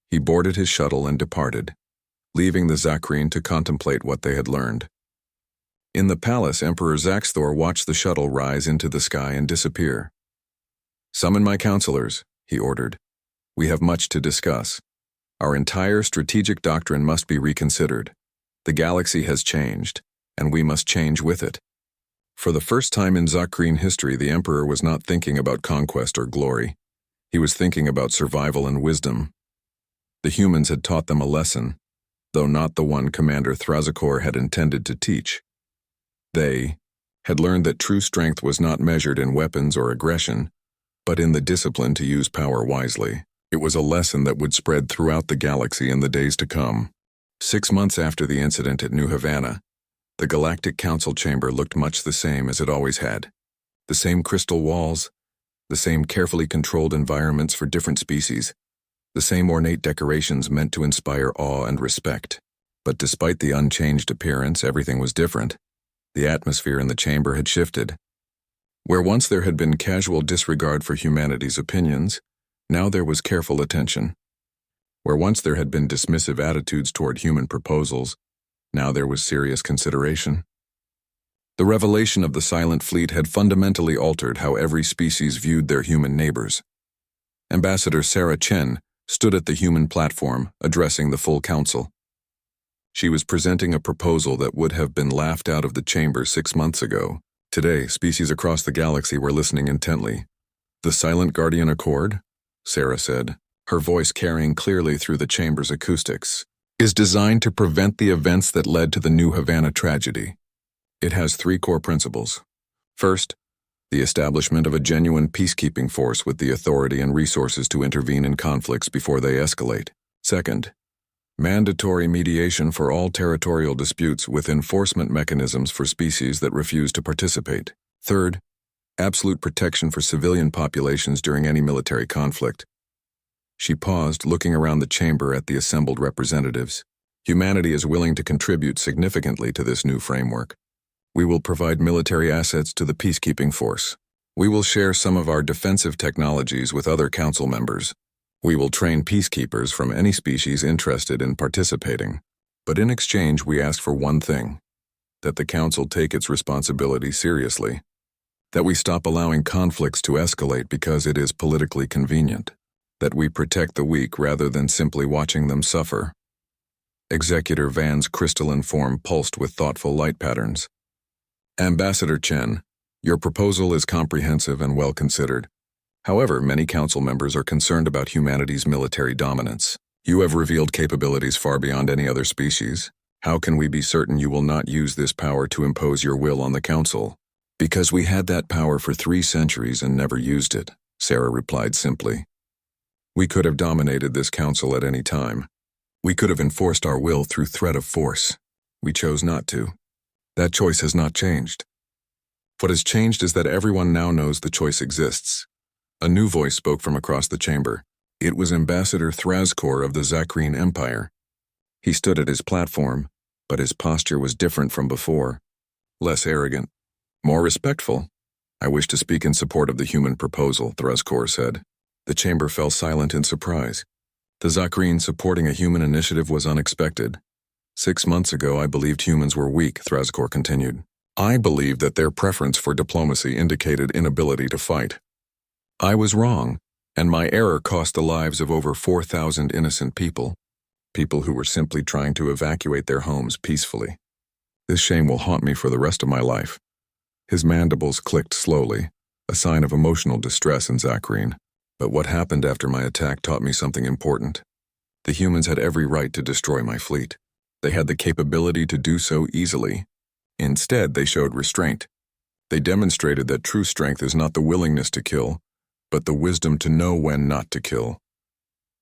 He boarded his shuttle and departed, leaving the Zakreen to contemplate what they had learned. In the palace, Emperor Zaxthor watched the shuttle rise into the sky and disappear. Summon my counselors, he ordered. We have much to discuss. Our entire strategic doctrine must be reconsidered. The galaxy has changed, and we must change with it. For the first time in Zakreen history, the Emperor was not thinking about conquest or glory. He was thinking about survival and wisdom. The humans had taught them a lesson, though not the one Commander Thrazkor had intended to teach. They had learned that true strength was not measured in weapons or aggression, but in the discipline to use power wisely. It was a lesson that would spread throughout the galaxy in the days to come. 6 months after the incident at New Havana, the Galactic Council chamber looked much the same as it always had. The same crystal walls, the same carefully controlled environments for different species, the same ornate decorations meant to inspire awe and respect. But despite the unchanged appearance, everything was different. The atmosphere in the chamber had shifted. Where once there had been casual disregard for humanity's opinions, now there was careful attention. Where once there had been dismissive attitudes toward human proposals, now there was serious consideration. The revelation of the Silent Fleet had fundamentally altered how every species viewed their human neighbors. Ambassador Sarah Chen stood at the human platform, addressing the full council. She was presenting a proposal that would have been laughed out of the chamber 6 months ago. Today, species across the galaxy were listening intently. The Silent Guardian Accord, Sarah said, her voice carrying clearly through the chamber's acoustics, is designed to prevent the events that led to the New Havana tragedy. It has 3 core principles. First, the establishment of a genuine peacekeeping force with the authority and resources to intervene in conflicts before they escalate. Second, mandatory mediation for all territorial disputes with enforcement mechanisms for species that refuse to participate. Third, absolute protection for civilian populations during any military conflict. She paused, looking around the chamber at the assembled representatives. Humanity is willing to contribute significantly to this new framework. We will provide military assets to the peacekeeping force. We will share some of our defensive technologies with other council members. We will train peacekeepers from any species interested in participating. But in exchange, we ask for one thing: that the council take its responsibility seriously. That we stop allowing conflicts to escalate because it is politically convenient. That we protect the weak rather than simply watching them suffer. Executor Van's crystalline form pulsed with thoughtful light patterns. Ambassador Chen, your proposal is comprehensive and well considered. However, many council members are concerned about humanity's military dominance. You have revealed capabilities far beyond any other species. How can we be certain you will not use this power to impose your will on the council? Because we had that power for 3 centuries and never used it, Sarah replied simply. We could have dominated this council at any time. We could have enforced our will through threat of force. We chose not to. That choice has not changed. What has changed is that everyone now knows the choice exists. A new voice spoke from across the chamber. It was Ambassador Thrazkor of the Zakreen Empire. He stood at his platform, but his posture was different from before. Less arrogant, more respectful. I wish to speak in support of the human proposal, Thrazkor said. The chamber fell silent in surprise. The Zakreen supporting a human initiative was unexpected. 6 months ago, I believed humans were weak, Thrazkor continued. I believed that their preference for diplomacy indicated inability to fight. I was wrong, and my error cost the lives of over 4,000 innocent people who were simply trying to evacuate their homes peacefully. This shame will haunt me for the rest of my life. His mandibles clicked slowly, a sign of emotional distress in Zakreen. But what happened after my attack taught me something important. The humans had every right to destroy my fleet. They had the capability to do so easily. Instead, they showed restraint. They demonstrated that true strength is not the willingness to kill, but the wisdom to know when not to kill.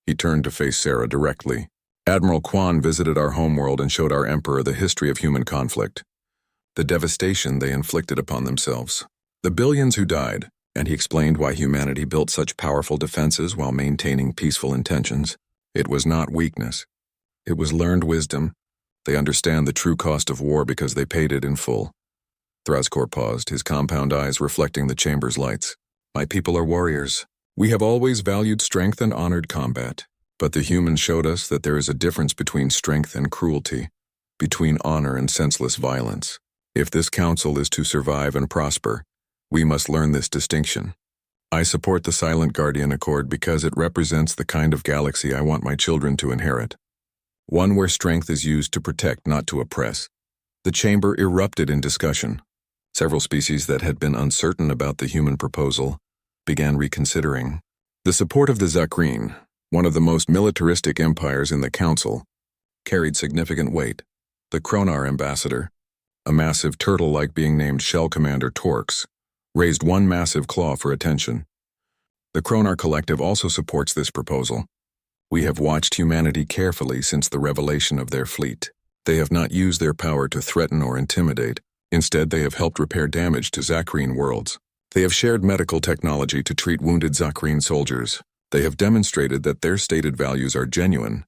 He turned to face Sarah directly. Admiral Kwan visited our homeworld and showed our Emperor the history of human conflict, the devastation they inflicted upon themselves, the billions who died, and he explained why humanity built such powerful defenses while maintaining peaceful intentions. It was not weakness. It was learned wisdom. They understand the true cost of war because they paid it in full. Thrazkor paused, his compound eyes reflecting the chamber's lights. My people are warriors. We have always valued strength and honored combat. But the humans showed us that there is a difference between strength and cruelty, between honor and senseless violence. If this council is to survive and prosper, we must learn this distinction. I support the Silent Guardian Accord because it represents the kind of galaxy I want my children to inherit. One where strength is used to protect, not to oppress. The chamber erupted in discussion. Several species that had been uncertain about the human proposal began reconsidering. The support of the Zakreen, one of the most militaristic empires in the council, carried significant weight. The Kronar ambassador, a massive turtle-like being named Shell Commander Torx, raised one massive claw for attention. The Kronar Collective also supports this proposal. We have watched humanity carefully since the revelation of their fleet. They have not used their power to threaten or intimidate. Instead, they have helped repair damage to Zakreen worlds. They have shared medical technology to treat wounded Zakreen soldiers. They have demonstrated that their stated values are genuine,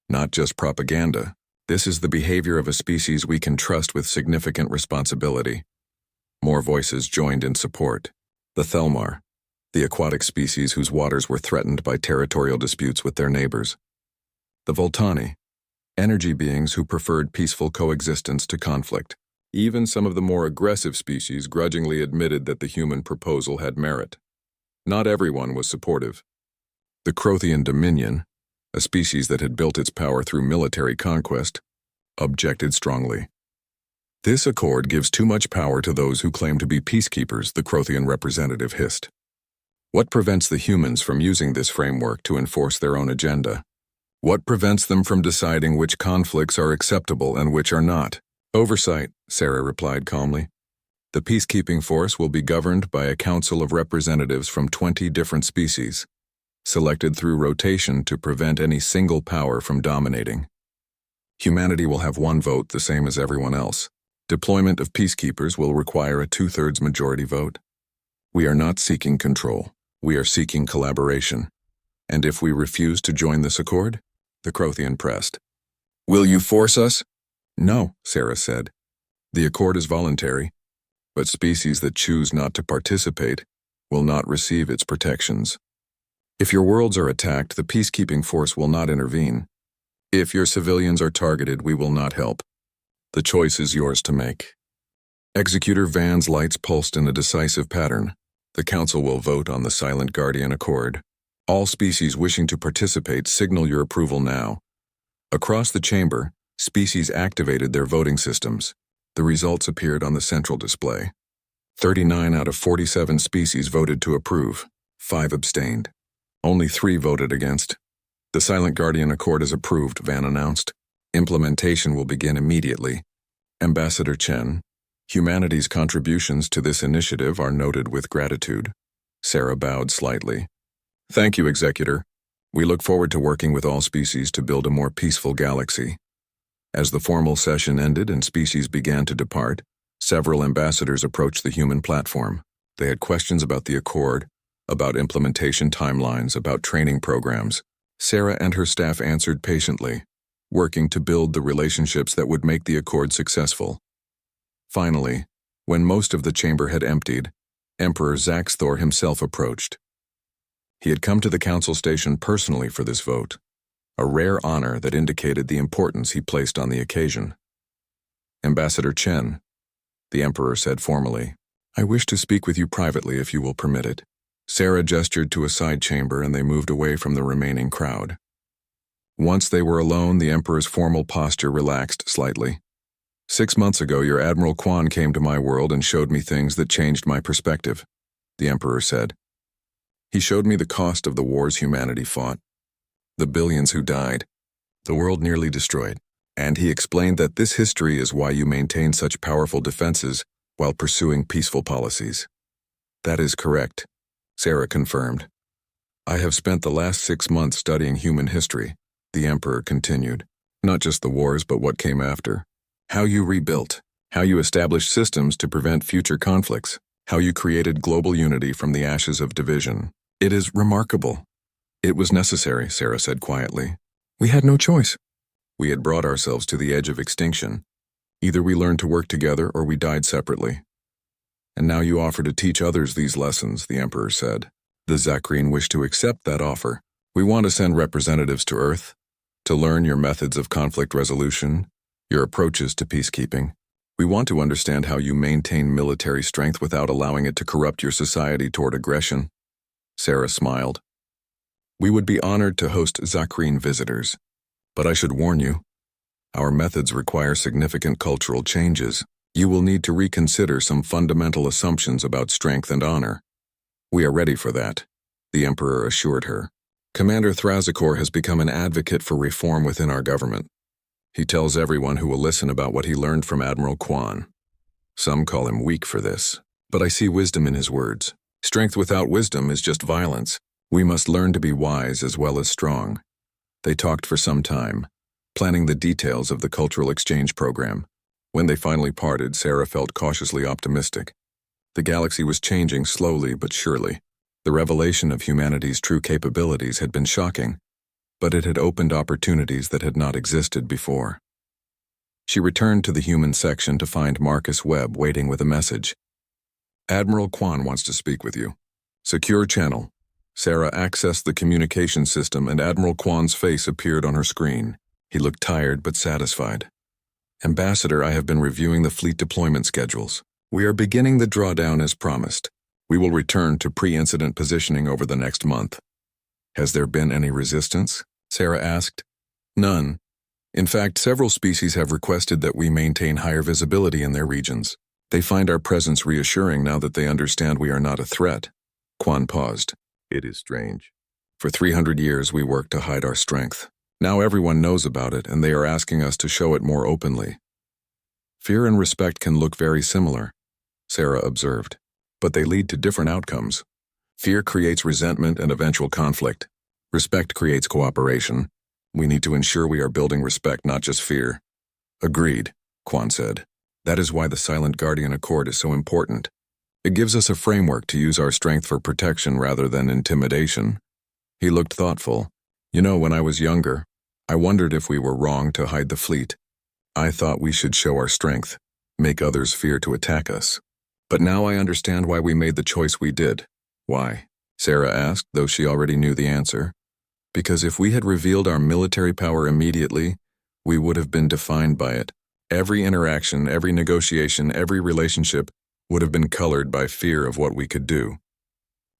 not just propaganda. This is the behavior of a species we can trust with significant responsibility. More voices joined in support. The Thelmar, the aquatic species whose waters were threatened by territorial disputes with their neighbors. The Voltani, energy beings who preferred peaceful coexistence to conflict. Even some of the more aggressive species grudgingly admitted that the human proposal had merit. Not everyone was supportive. The Crothian Dominion, a species that had built its power through military conquest, objected strongly. This accord gives too much power to those who claim to be peacekeepers, the Crothian representative hissed. What prevents the humans from using this framework to enforce their own agenda? What prevents them from deciding which conflicts are acceptable and which are not? Oversight, Sarah replied calmly. The peacekeeping force will be governed by a council of representatives from 20 different species, selected through rotation to prevent any single power from dominating. Humanity will have one vote, the same as everyone else. Deployment of peacekeepers will require a 2/3 majority vote. We are not seeking control. We are seeking collaboration. And if we refuse to join this accord? The Crothian pressed. Will you force us? No, Sarah said. The accord is voluntary, but species that choose not to participate will not receive its protections. If your worlds are attacked, the peacekeeping force will not intervene. If your civilians are targeted, we will not help. The choice is yours to make. Executor Van's lights pulsed in a decisive pattern. The council will vote on the Silent Guardian Accord. All species wishing to participate signal your approval now. Across the chamber, species activated their voting systems. The results appeared on the central display. 39 out of 47 species voted to approve. 5 abstained. Only 3 voted against. The Silent Guardian Accord is approved, Van announced. Implementation will begin immediately. Ambassador Chen, humanity's contributions to this initiative are noted with gratitude. Sarah bowed slightly. Thank you, Executor. We look forward to working with all species to build a more peaceful galaxy. As the formal session ended and species began to depart, several ambassadors approached the human platform. They had questions about the Accord, about implementation timelines, about training programs. Sarah and her staff answered patiently, working to build the relationships that would make the Accord successful. Finally, when most of the chamber had emptied, Emperor Zaxthor himself approached. He had come to the council station personally for this vote. a rare honor that indicated the importance he placed on the occasion. Ambassador Chen, the Emperor said formally, I wish to speak with you privately if you will permit it. Sarah gestured to a side chamber and they moved away from the remaining crowd. Once they were alone, the Emperor's formal posture relaxed slightly. 6 months ago, your Admiral Quan came to my world and showed me things that changed my perspective, the Emperor said. He showed me the cost of the wars humanity fought, the billions who died, the world nearly destroyed, and he explained that this history is why you maintain such powerful defenses while pursuing peaceful policies. That is correct, Sarah confirmed. I have spent the last 6 months studying human history, the Emperor continued. Not just the wars, but what came after. How you rebuilt, how you established systems to prevent future conflicts, how you created global unity from the ashes of division. It is remarkable. It was necessary, Sarah said quietly. We had no choice. We had brought ourselves to the edge of extinction. Either we learned to work together or we died separately. And now you offer to teach others these lessons, the Emperor said. The Zakreen wish to accept that offer. We want to send representatives to Earth, to learn your methods of conflict resolution, your approaches to peacekeeping. We want to understand how you maintain military strength without allowing it to corrupt your society toward aggression. Sarah smiled. We would be honored to host Zakreen visitors, but I should warn you, our methods require significant cultural changes. You will need to reconsider some fundamental assumptions about strength and honor. We are ready for that, the Emperor assured her. Commander Thrazakor has become an advocate for reform within our government. He tells everyone who will listen about what he learned from Admiral Quan. Some call him weak for this, but I see wisdom in his words. Strength without wisdom is just violence. We must learn to be wise as well as strong. They talked for some time, planning the details of the cultural exchange program. When they finally parted, Sarah felt cautiously optimistic. The galaxy was changing slowly but surely. The revelation of humanity's true capabilities had been shocking, but it had opened opportunities that had not existed before. She returned to the human section to find Marcus Webb waiting with a message. Admiral Quan wants to speak with you. Secure channel. Sarah accessed the communication system and Admiral Quan's face appeared on her screen. He looked tired but satisfied. Ambassador, I have been reviewing the fleet deployment schedules. We are beginning the drawdown as promised. We will return to pre-incident positioning over the next month. Has there been any resistance? Sarah asked. None. In fact, several species have requested that we maintain higher visibility in their regions. They find our presence reassuring now that they understand we are not a threat. Quan paused. It is strange. For 300 years we worked to hide our strength. Now everyone knows about it and they are asking us to show it more openly. Fear and respect can look very similar, Sarah observed, but they lead to different outcomes. Fear creates resentment and eventual conflict. Respect creates cooperation. We need to ensure we are building respect, not just fear. Agreed, Quan said. That is why the Silent Guardian Accord is so important. It gives us a framework to use our strength for protection rather than intimidation. He looked thoughtful. You know, when I was younger, I wondered if we were wrong to hide the fleet. I thought we should show our strength, make others fear to attack us. But now I understand why we made the choice we did. Why? Sarah asked, though she already knew the answer. Because if we had revealed our military power immediately, we would have been defined by it. Every interaction, every negotiation, every relationship would have been colored by fear of what we could do.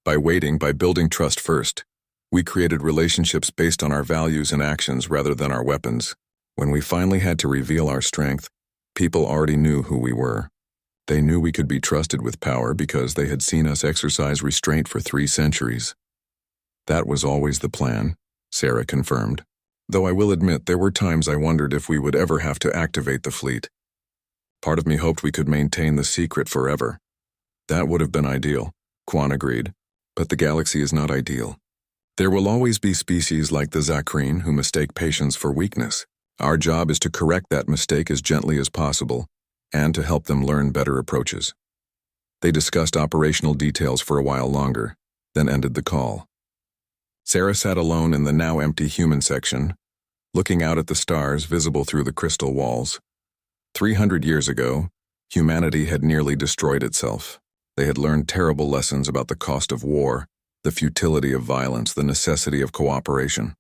By waiting, by building trust first, we created relationships based on our values and actions rather than our weapons. When we finally had to reveal our strength, people already knew who we were. They knew we could be trusted with power because they had seen us exercise restraint for 3 centuries. That was always the plan, Sarah confirmed. Though I will admit there were times I wondered if we would ever have to activate the fleet. Part of me hoped we could maintain the secret forever. That would have been ideal, Quan agreed, but the galaxy is not ideal. There will always be species like the Zakreen who mistake patience for weakness. Our job is to correct that mistake as gently as possible and to help them learn better approaches. They discussed operational details for a while longer, then ended the call. Sarah sat alone in the now empty human section, looking out at the stars visible through the crystal walls. 300 years ago, humanity had nearly destroyed itself. They had learned terrible lessons about the cost of war, the futility of violence, the necessity of cooperation.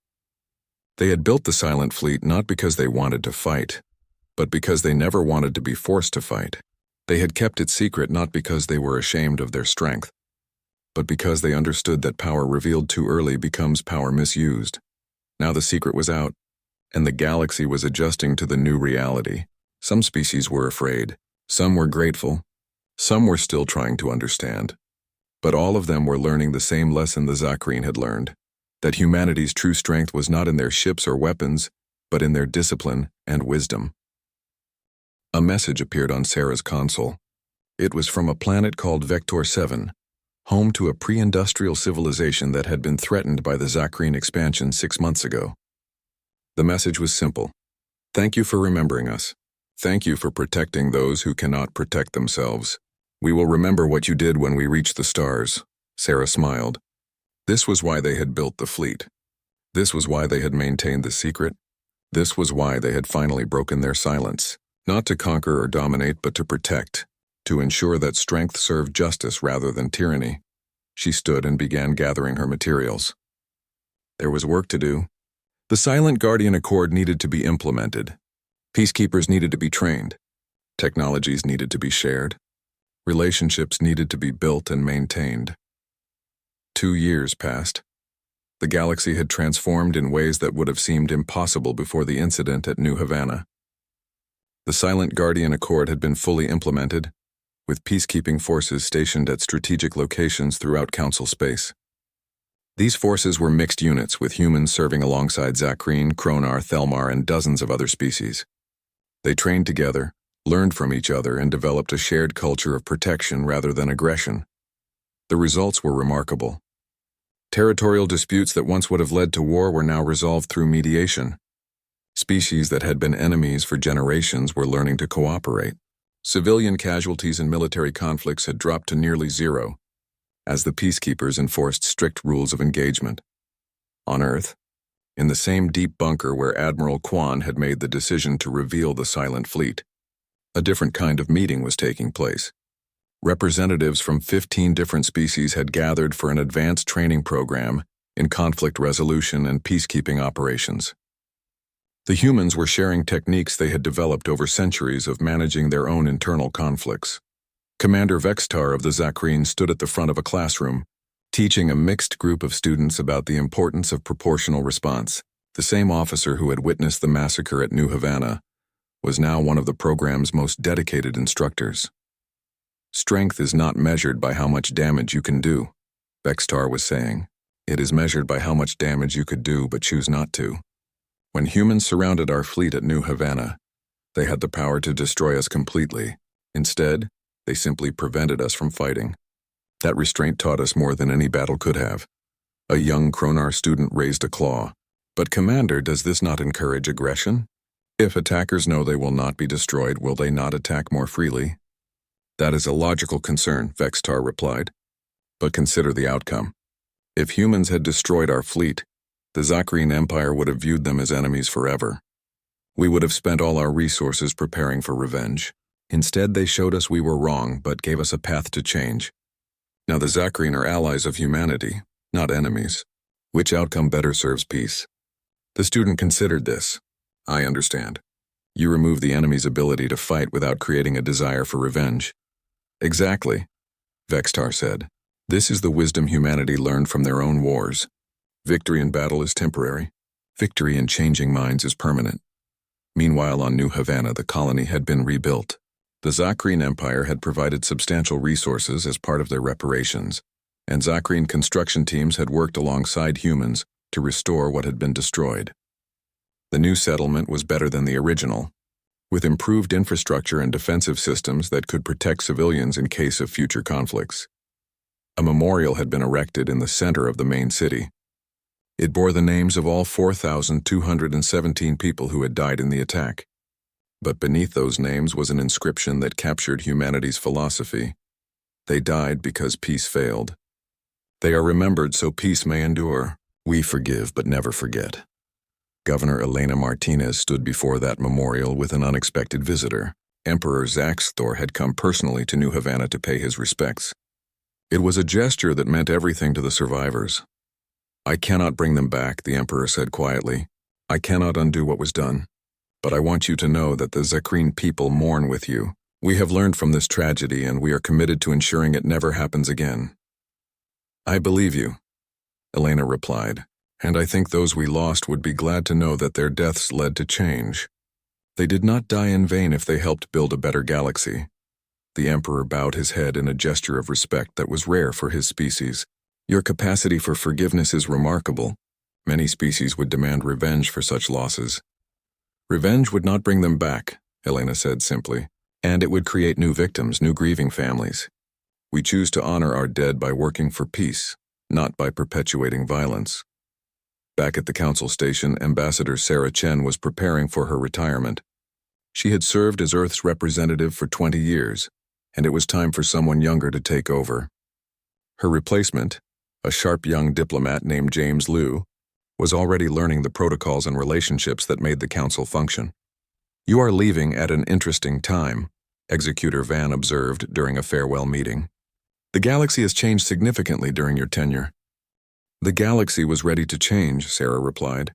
They had built the Silent Fleet not because they wanted to fight, but because they never wanted to be forced to fight. They had kept it secret not because they were ashamed of their strength, but because they understood that power revealed too early becomes power misused. Now the secret was out, and the galaxy was adjusting to the new reality. Some species were afraid, some were grateful, some were still trying to understand. But all of them were learning the same lesson the Zakreen had learned, that humanity's true strength was not in their ships or weapons, but in their discipline and wisdom. A message appeared on Sarah's console. It was from a planet called Vector 7, home to a pre-industrial civilization that had been threatened by the Zakreen expansion 6 months ago. The message was simple. Thank you for remembering us. Thank you for protecting those who cannot protect themselves. We will remember what you did when we reach the stars. Sarah smiled. This was why they had built the fleet. This was why they had maintained the secret. This was why they had finally broken their silence. Not to conquer or dominate, but to protect, to ensure that strength served justice rather than tyranny. She stood and began gathering her materials. There was work to do. The Silent Guardian Accord needed to be implemented. Peacekeepers needed to be trained. Technologies needed to be shared. Relationships needed to be built and maintained. 2 years passed. The galaxy had transformed in ways that would have seemed impossible before the incident at New Havana. The Silent Guardian Accord had been fully implemented, with peacekeeping forces stationed at strategic locations throughout Council space. These forces were mixed units, with humans serving alongside Zakreen, Kronar, Thelmar, and dozens of other species. They trained together, learned from each other, and developed a shared culture of protection rather than aggression. The results were remarkable. Territorial disputes that once would have led to war were now resolved through mediation. Species that had been enemies for generations were learning to cooperate. Civilian casualties in military conflicts had dropped to nearly zero, as the peacekeepers enforced strict rules of engagement. On Earth, in the same deep bunker where Admiral Kwan had made the decision to reveal the Silent Fleet, a different kind of meeting was taking place. Representatives from 15 different species had gathered for an advanced training program in conflict resolution and peacekeeping operations. The humans were sharing techniques they had developed over centuries of managing their own internal conflicts. Commander Vextar of the Zakreen stood at the front of a classroom, teaching a mixed group of students about the importance of proportional response. The same officer who had witnessed the massacre at New Havana was now one of the program's most dedicated instructors. Strength is not measured by how much damage you can do, Vextar was saying. It is measured by how much damage you could do but choose not to. When humans surrounded our fleet at New Havana, they had the power to destroy us completely. Instead, they simply prevented us from fighting. That restraint taught us more than any battle could have. A young Kronar student raised a claw. But Commander, does this not encourage aggression? If attackers know they will not be destroyed, will they not attack more freely? That is a logical concern, Vextar replied. But consider the outcome. If humans had destroyed our fleet, the Zakreen Empire would have viewed them as enemies forever. We would have spent all our resources preparing for revenge. Instead, they showed us we were wrong, but gave us a path to change. Now the Zakreen are allies of humanity, not enemies. Which outcome better serves peace? The student considered this. I understand. You remove the enemy's ability to fight without creating a desire for revenge. Exactly, Vextar said. This is the wisdom humanity learned from their own wars. Victory in battle is temporary. Victory in changing minds is permanent. Meanwhile, on New Havana, the colony had been rebuilt. The Zakreen Empire had provided substantial resources as part of their reparations, and Zakreen construction teams had worked alongside humans to restore what had been destroyed. The new settlement was better than the original, with improved infrastructure and defensive systems that could protect civilians in case of future conflicts. A memorial had been erected in the center of the main city. It bore the names of all 4,217 people who had died in the attack. But beneath those names was an inscription that captured humanity's philosophy. They died because peace failed. They are remembered so peace may endure. We forgive but never forget. Governor Elena Martinez stood before that memorial with an unexpected visitor. Emperor Zaxthor had come personally to New Havana to pay his respects. It was a gesture that meant everything to the survivors. I cannot bring them back, the Emperor said quietly. I cannot undo what was done, but I want you to know that the Zakreen people mourn with you. We have learned from this tragedy and we are committed to ensuring it never happens again. I believe you, Elena replied, and I think those we lost would be glad to know that their deaths led to change. They did not die in vain if they helped build a better galaxy. The Emperor bowed his head in a gesture of respect that was rare for his species. Your capacity for forgiveness is remarkable. Many species would demand revenge for such losses. Revenge would not bring them back, Elena said simply, and it would create new victims, new grieving families. We choose to honor our dead by working for peace, not by perpetuating violence. Back at the council station, Ambassador Sarah Chen was preparing for her retirement. She had served as Earth's representative for 20 years, and it was time for someone younger to take over. Her replacement, a sharp young diplomat named James Liu, was already learning the protocols and relationships that made the council function. You are leaving at an interesting time, Executor Van observed during a farewell meeting. The galaxy has changed significantly during your tenure. The galaxy was ready to change, Sarah replied.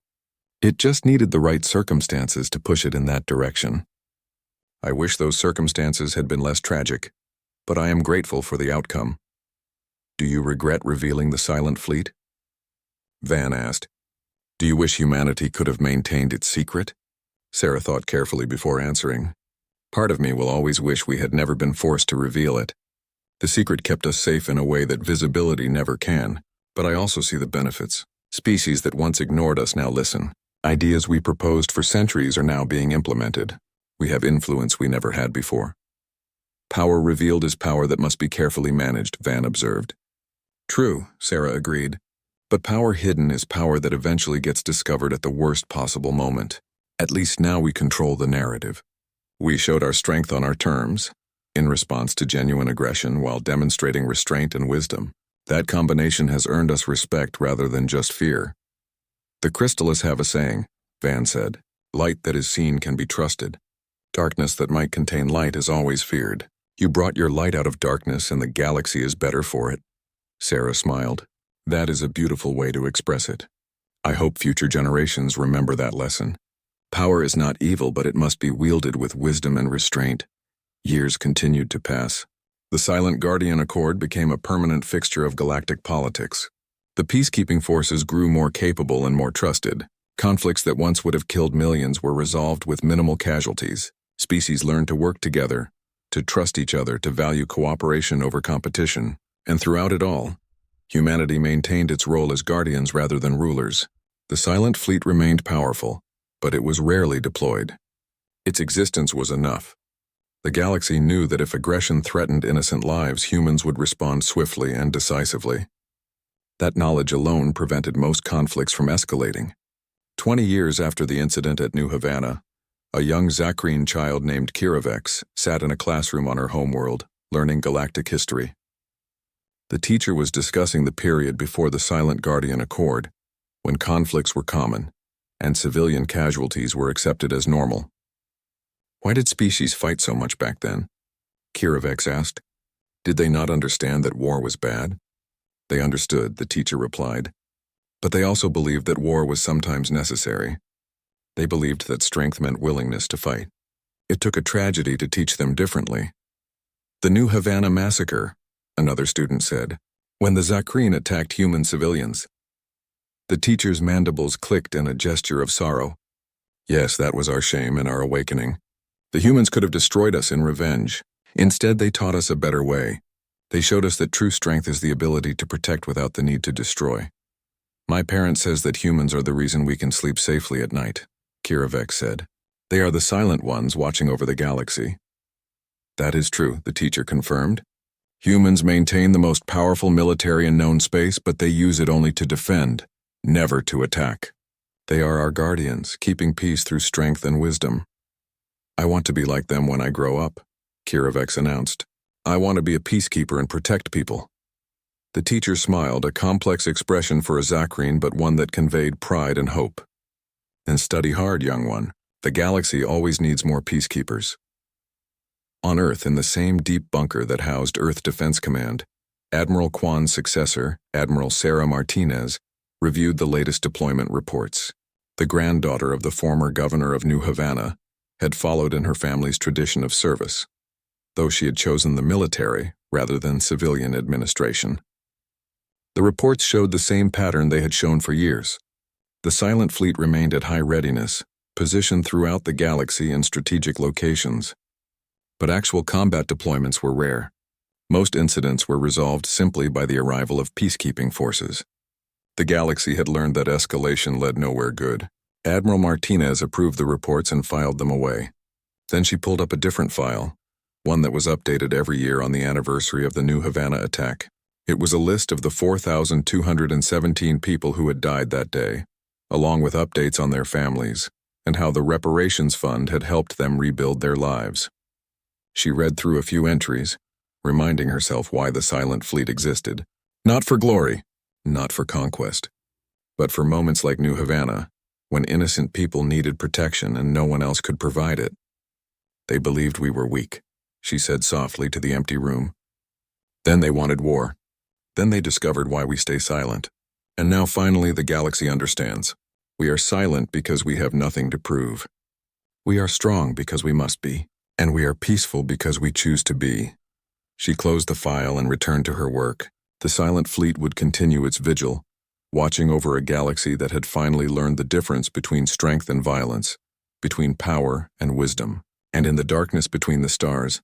It just needed the right circumstances to push it in that direction. I wish those circumstances had been less tragic, but I am grateful for the outcome. Do you regret revealing the Silent Fleet? Van asked. Do you wish humanity could have maintained its secret? Sarah thought carefully before answering. Part of me will always wish we had never been forced to reveal it. The secret kept us safe in a way that visibility never can, but I also see the benefits. Species that once ignored us now listen. Ideas we proposed for centuries are now being implemented. We have influence we never had before. Power revealed is power that must be carefully managed, Van observed. True, Sarah agreed. But power hidden is power that eventually gets discovered at the worst possible moment. At least now we control the narrative. We showed our strength on our terms, in response to genuine aggression while demonstrating restraint and wisdom. That combination has earned us respect rather than just fear. The Crystalists have a saying, Van said. Light that is seen can be trusted. Darkness that might contain light is always feared. You brought your light out of darkness and the galaxy is better for it. Sarah smiled. That is a beautiful way to express it. I hope future generations remember that lesson. Power is not evil, but it must be wielded with wisdom and restraint. Years continued to pass. The Silent Guardian Accord became a permanent fixture of galactic politics. The peacekeeping forces grew more capable and more trusted. Conflicts that once would have killed millions were resolved with minimal casualties. Species learned to work together, to trust each other, to value cooperation over competition. And throughout it all, humanity maintained its role as guardians rather than rulers. The Silent Fleet remained powerful, but it was rarely deployed. Its existence was enough. The galaxy knew that if aggression threatened innocent lives, humans would respond swiftly and decisively. That knowledge alone prevented most conflicts from escalating. 20 years after the incident at New Havana, a young Zakreen child named Kiravex sat in a classroom on her homeworld, learning galactic history. The teacher was discussing the period before the Silent Guardian Accord, when conflicts were common, and civilian casualties were accepted as normal. Why did species fight so much back then? Kiravex asked. Did they not understand that war was bad? They understood, the teacher replied. But they also believed that war was sometimes necessary. They believed that strength meant willingness to fight. It took a tragedy to teach them differently. The New Havana massacre, another student said, when the Zakreen attacked human civilians. The teacher's mandibles clicked in a gesture of sorrow. Yes, that was our shame and our awakening. The humans could have destroyed us in revenge. Instead, they taught us a better way. They showed us that true strength is the ability to protect without the need to destroy. My parent says that humans are the reason we can sleep safely at night, Kiravex said. They are the silent ones watching over the galaxy. That is true, the teacher confirmed. Humans maintain the most powerful military in known space, but they use it only to defend, never to attack. They are our guardians, keeping peace through strength and wisdom. I want to be like them when I grow up, Kiravex announced. I want to be a peacekeeper and protect people. The teacher smiled, a complex expression for a Zakreen, but one that conveyed pride and hope. Then study hard, young one. The galaxy always needs more peacekeepers. On Earth, in the same deep bunker that housed Earth Defense Command, Admiral Kwan's successor, Admiral Sarah Martinez, reviewed the latest deployment reports. the granddaughter of the former governor of New Havana, had followed in her family's tradition of service, though she had chosen the military rather than civilian administration. The reports showed the same pattern they had shown for years. The silent fleet remained at high readiness, positioned throughout the galaxy in strategic locations. But actual combat deployments were rare. Most incidents were resolved simply by the arrival of peacekeeping forces. The galaxy had learned that escalation led nowhere good. Admiral Martinez approved the reports and filed them away. Then she pulled up a different file, one that was updated every year on the anniversary of the New Havana attack. It was a list of the 4,217 people who had died that day, along with updates on their families, and how the reparations fund had helped them rebuild their lives. She read through a few entries, reminding herself why the silent fleet existed. Not for glory, not for conquest, but for moments like New Havana, when innocent people needed protection and no one else could provide it. They believed we were weak, she said softly to the empty room. Then they wanted war. Then they discovered why we stay silent. And now finally the galaxy understands. We are silent because we have nothing to prove. We are strong because we must be, and we are peaceful because we choose to be. She closed the file and returned to her work. The silent fleet would continue its vigil, watching over a galaxy that had finally learned the difference between strength and violence, between power and wisdom. And in the darkness between the stars,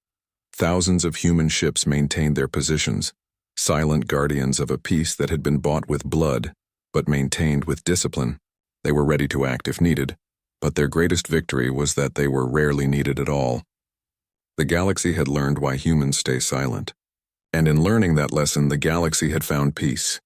thousands of human ships maintained their positions, silent guardians of a peace that had been bought with blood, but maintained with discipline. They were ready to act if needed, but their greatest victory was that they were rarely needed at all. The galaxy had learned why humans stay silent. And in learning that lesson, the galaxy had found peace.